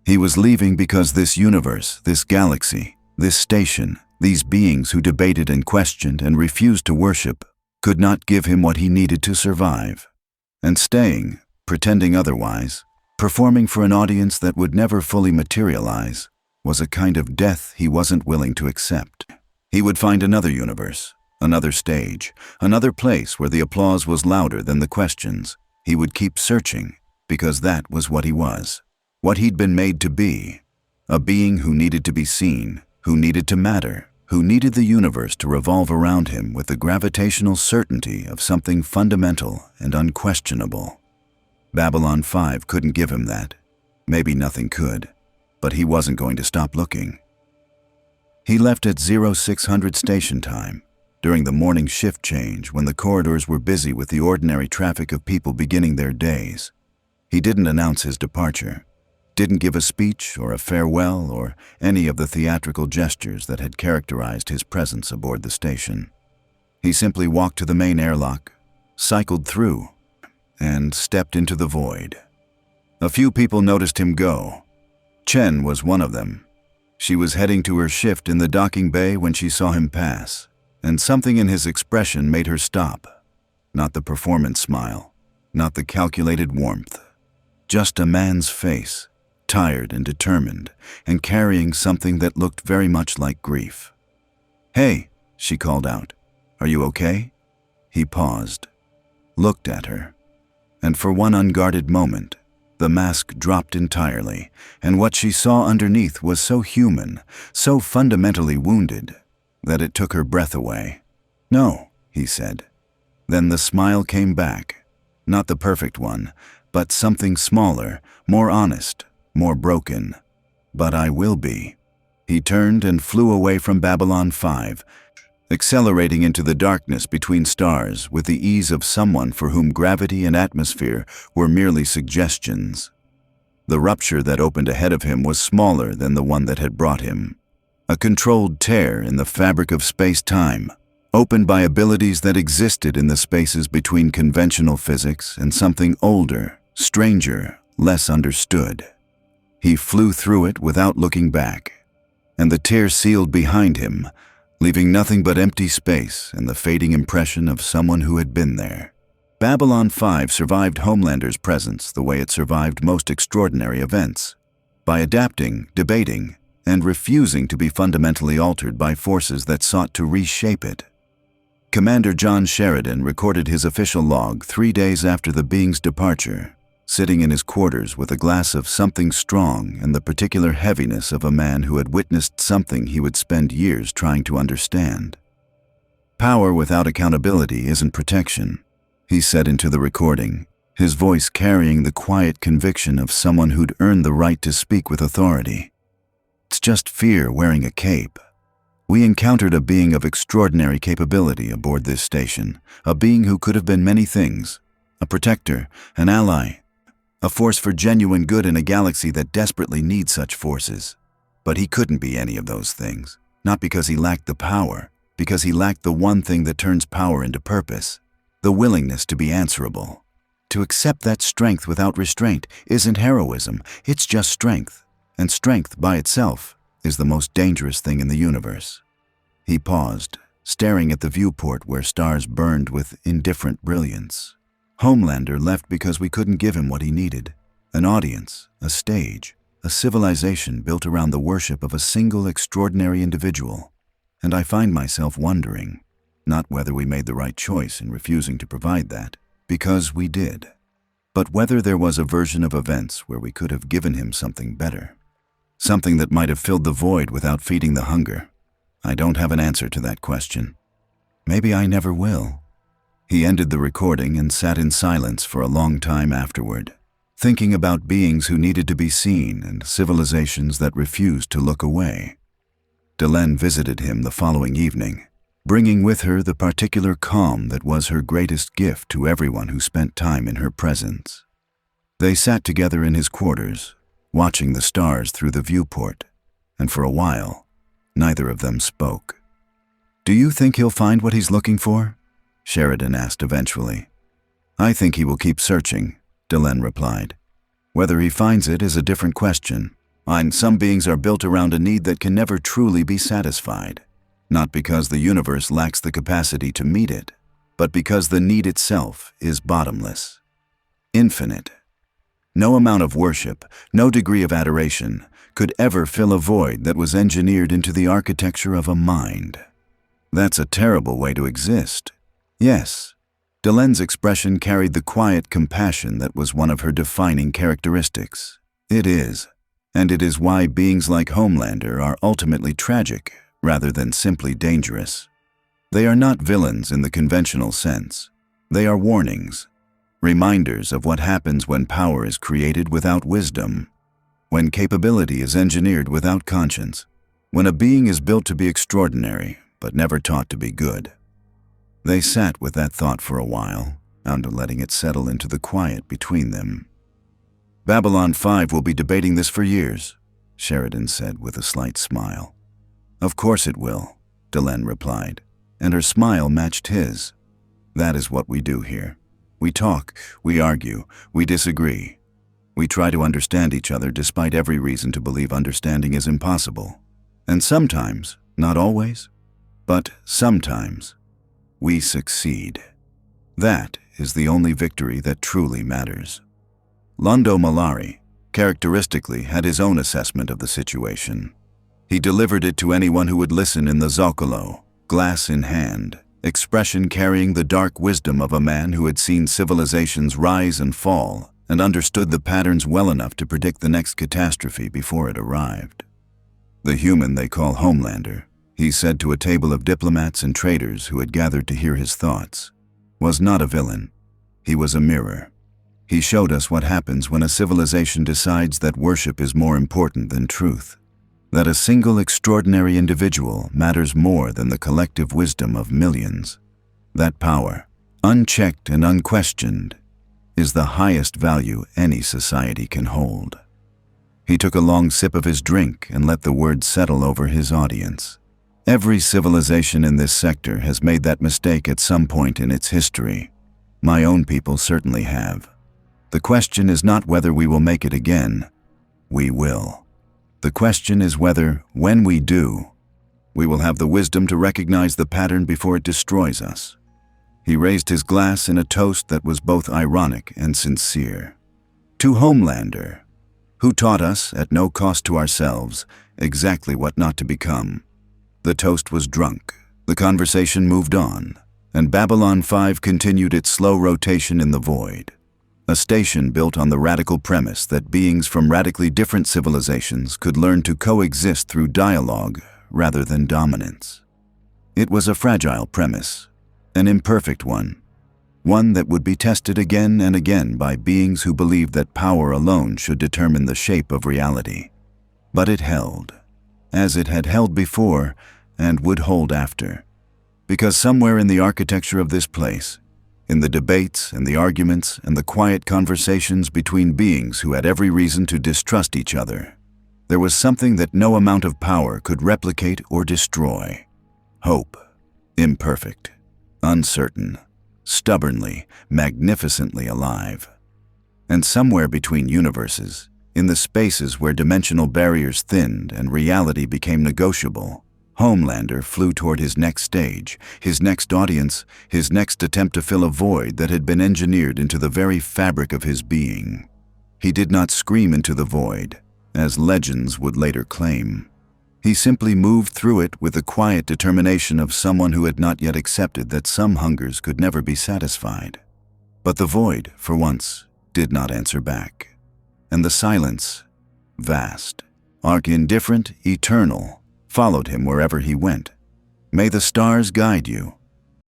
He was leaving because this universe, this galaxy, this station, these beings who debated and questioned and refused to worship, could not give him what he needed to survive. And staying, pretending otherwise, performing for an audience that would never fully materialize, was a kind of death he wasn't willing to accept. He would find another universe, another stage, another place where the applause was louder than the questions. He would keep searching, because that was what he was, what he'd been made to be, a being who needed to be seen, who needed to matter, who needed the universe to revolve around him with the gravitational certainty of something fundamental and unquestionable. Babylon 5 couldn't give him that. Maybe nothing could, but he wasn't going to stop looking. He left at 0600 station time, during the morning shift change when the corridors were busy with the ordinary traffic of people beginning their days. He didn't announce his departure, didn't give a speech or a farewell or any of the theatrical gestures that had characterized his presence aboard the station. He simply walked to the main airlock, cycled through, and stepped into the void. A few people noticed him go. Chen was one of them. She was heading to her shift in the docking bay when she saw him pass, and something in his expression made her stop. Not the performance smile, not the calculated warmth. Just a man's face, tired and determined, and carrying something that looked very much like grief. "Hey," she called out. "Are you okay?" He paused, looked at her, and for one unguarded moment, the mask dropped entirely, and what she saw underneath was so human, so fundamentally wounded, that it took her breath away. "No," he said. Then the smile came back, not the perfect one, but something smaller, more honest, more broken. But I will be. He turned and flew away from Babylon 5, accelerating into the darkness between stars with the ease of someone for whom gravity and atmosphere were merely suggestions. The rupture that opened ahead of him was smaller than the one that had brought him. A controlled tear in the fabric of space-time, opened by abilities that existed in the spaces between conventional physics and something older, stranger, less understood. He flew through it without looking back, and the tear sealed behind him, leaving nothing but empty space and the fading impression of someone who had been there. Babylon 5 survived Homelander's presence the way it survived most extraordinary events, by adapting, debating, and refusing to be fundamentally altered by forces that sought to reshape it. Commander John Sheridan recorded his official log 3 days after the being's departure, sitting in his quarters with a glass of something strong and the particular heaviness of a man who had witnessed something he would spend years trying to understand. "Power without accountability isn't protection," he said into the recording, his voice carrying the quiet conviction of someone who'd earned the right to speak with authority. "It's just fear wearing a cape." We encountered a being of extraordinary capability aboard this station, a being who could have been many things: a protector, an ally, a force for genuine good in a galaxy that desperately needs such forces. But he couldn't be any of those things, not because he lacked the power, because he lacked the one thing that turns power into purpose, the willingness to be answerable. To accept that strength without restraint isn't heroism, it's just strength, and strength by itself is the most dangerous thing in the universe. He paused, staring at the viewport where stars burned with indifferent brilliance. Homelander left because we couldn't give him what he needed: an audience, a stage, a civilization built around the worship of a single extraordinary individual. And I find myself wondering, not whether we made the right choice in refusing to provide that, because we did, but whether there was a version of events where we could have given him something better. Something that might have filled the void without feeding the hunger. I don't have an answer to that question. Maybe I never will. He ended the recording and sat in silence for a long time afterward, thinking about beings who needed to be seen and civilizations that refused to look away. Delenn visited him the following evening, bringing with her the particular calm that was her greatest gift to everyone who spent time in her presence. They sat together in his quarters, watching the stars through the viewport, and for a while, neither of them spoke. "Do you think he'll find what he's looking for?" Sheridan asked eventually. "I think he will keep searching," Delenn replied. "Whether he finds it is a different question. Some beings are built around a need that can never truly be satisfied, not because the universe lacks the capacity to meet it, but because the need itself is bottomless, infinite. No amount of worship, no degree of adoration, could ever fill a void that was engineered into the architecture of a mind. That's a terrible way to exist." Yes, Delenn's expression carried the quiet compassion that was one of her defining characteristics. It is, and it is why beings like Homelander are ultimately tragic rather than simply dangerous. They are not villains in the conventional sense. They are warnings, reminders of what happens when power is created without wisdom, when capability is engineered without conscience, when a being is built to be extraordinary but never taught to be good. They sat with that thought for a while, and letting it settle into the quiet between them. "Babylon 5 will be debating this for years," Sheridan said with a slight smile. "Of course it will," Delenn replied, and her smile matched his. "That is what we do here. We talk, we argue, we disagree. We try to understand each other despite every reason to believe understanding is impossible. And sometimes, not always, but sometimes, we succeed. That is the only victory that truly matters." Londo Mollari, characteristically, had his own assessment of the situation. He delivered it to anyone who would listen in the Zocalo, glass in hand, expression carrying the dark wisdom of a man who had seen civilizations rise and fall and understood the patterns well enough to predict the next catastrophe before it arrived. "The human they call Homelander," he said to a table of diplomats and traders who had gathered to hear his thoughts, "was not a villain. He was a mirror. He showed us what happens when a civilization decides that worship is more important than truth, that a single extraordinary individual matters more than the collective wisdom of millions. That power, unchecked and unquestioned, is the highest value any society can hold. He took a long sip of his drink and let the words settle over his audience. Every civilization in this sector has made that mistake at some point in its history. My own people certainly have. The question is not whether we will make it again. We will. The question is whether, when we do, we will have the wisdom to recognize the pattern before it destroys us. He raised his glass in a toast that was both ironic and sincere. To Homelander, who taught us, at no cost to ourselves, exactly what not to become. The toast was drunk, the conversation moved on, and Babylon 5 continued its slow rotation in the void. A station built on the radical premise that beings from radically different civilizations could learn to coexist through dialogue rather than dominance. It was a fragile premise, an imperfect one that would be tested again and again by beings who believed that power alone should determine the shape of reality. But it held, as it had held before and would hold after, because somewhere in the architecture of this place, in the debates and the arguments and the quiet conversations between beings who had every reason to distrust each other, there was something that no amount of power could replicate or destroy. Hope, imperfect, uncertain, stubbornly, magnificently alive. And somewhere between universes, in the spaces where dimensional barriers thinned and reality became negotiable, Homelander flew toward his next stage, his next audience, his next attempt to fill a void that had been engineered into the very fabric of his being. He did not scream into the void, as legends would later claim. He simply moved through it with the quiet determination of someone who had not yet accepted that some hungers could never be satisfied. But the void, for once, did not answer back. And the silence, vast, indifferent, eternal, followed him wherever he went. May the stars guide you,